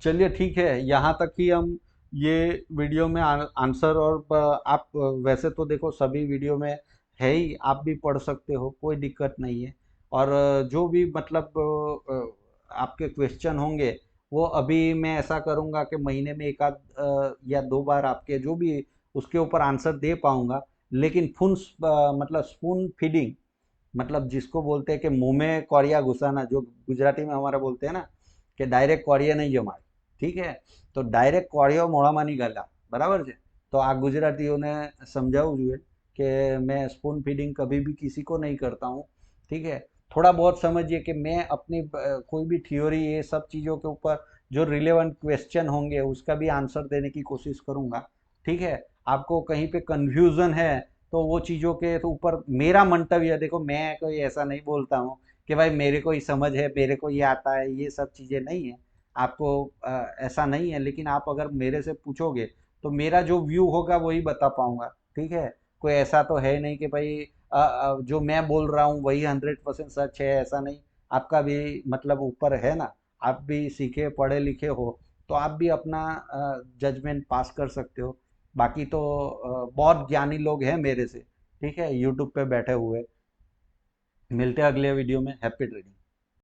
चलिए ठीक है, यहाँ तक ही हम ये वीडियो में आंसर, और आप वैसे तो देखो सभी वीडियो में है ही, आप भी पढ़ सकते हो, कोई दिक्कत नहीं है। और जो भी मतलब आपके क्वेश्चन होंगे वो अभी मैं ऐसा करूँगा कि महीने में एक आध या दो बार आपके जो भी उसके ऊपर आंसर दे पाऊँगा। लेकिन मतलब स्पून फीडिंग, मतलब जिसको बोलते हैं कि मुंह में कौड़िया घुसाना, जो गुजराती में हमारा बोलते हैं ना कि डायरेक्ट कौड़िया नहीं जमाए, ठीक है। तो डायरेक्ट કોળિયો મોઢામાં નહીં ગળા, બરાબર છે। तो आ गुजरातियों ने समझाવું જોઈએ कि मैं स्पून फीडिंग कभी भी किसी को नहीं करता हूँ, ठीक है। थोड़ा बहुत समझिए कि मैं अपनी कोई भी थ्योरी ये सब चीज़ों के ऊपर जो रिलेवेंट क्वेश्चन होंगे उसका भी आंसर देने की कोशिश करूँगा, ठीक है। आपको कहीं पे कंफ्यूजन है तो वो चीज़ों के तो ऊपर मेरा मंतव्य, देखो मैं कोई ऐसा नहीं बोलता हूँ कि भाई मेरे को ही समझ है, मेरे को ये आता है, ये सब चीज़ें नहीं है। आपको ऐसा नहीं है, लेकिन आप अगर मेरे से पूछोगे तो मेरा जो व्यू होगा वही बता पाऊंगा, ठीक है। कोई ऐसा तो है नहीं कि भाई जो मैं बोल रहा हूँ वही 100% सच है, ऐसा नहीं। आपका भी मतलब ऊपर है ना, आप भी सीखे पढ़े लिखे हो तो आप भी अपना जजमेंट पास कर सकते हो। बाकी तो बहुत ज्ञानी लोग हैं मेरे से, ठीक है, यूट्यूब पे बैठे हुए। मिलते हैं अगले वीडियो में, हैप्पी ट्रेडिंग।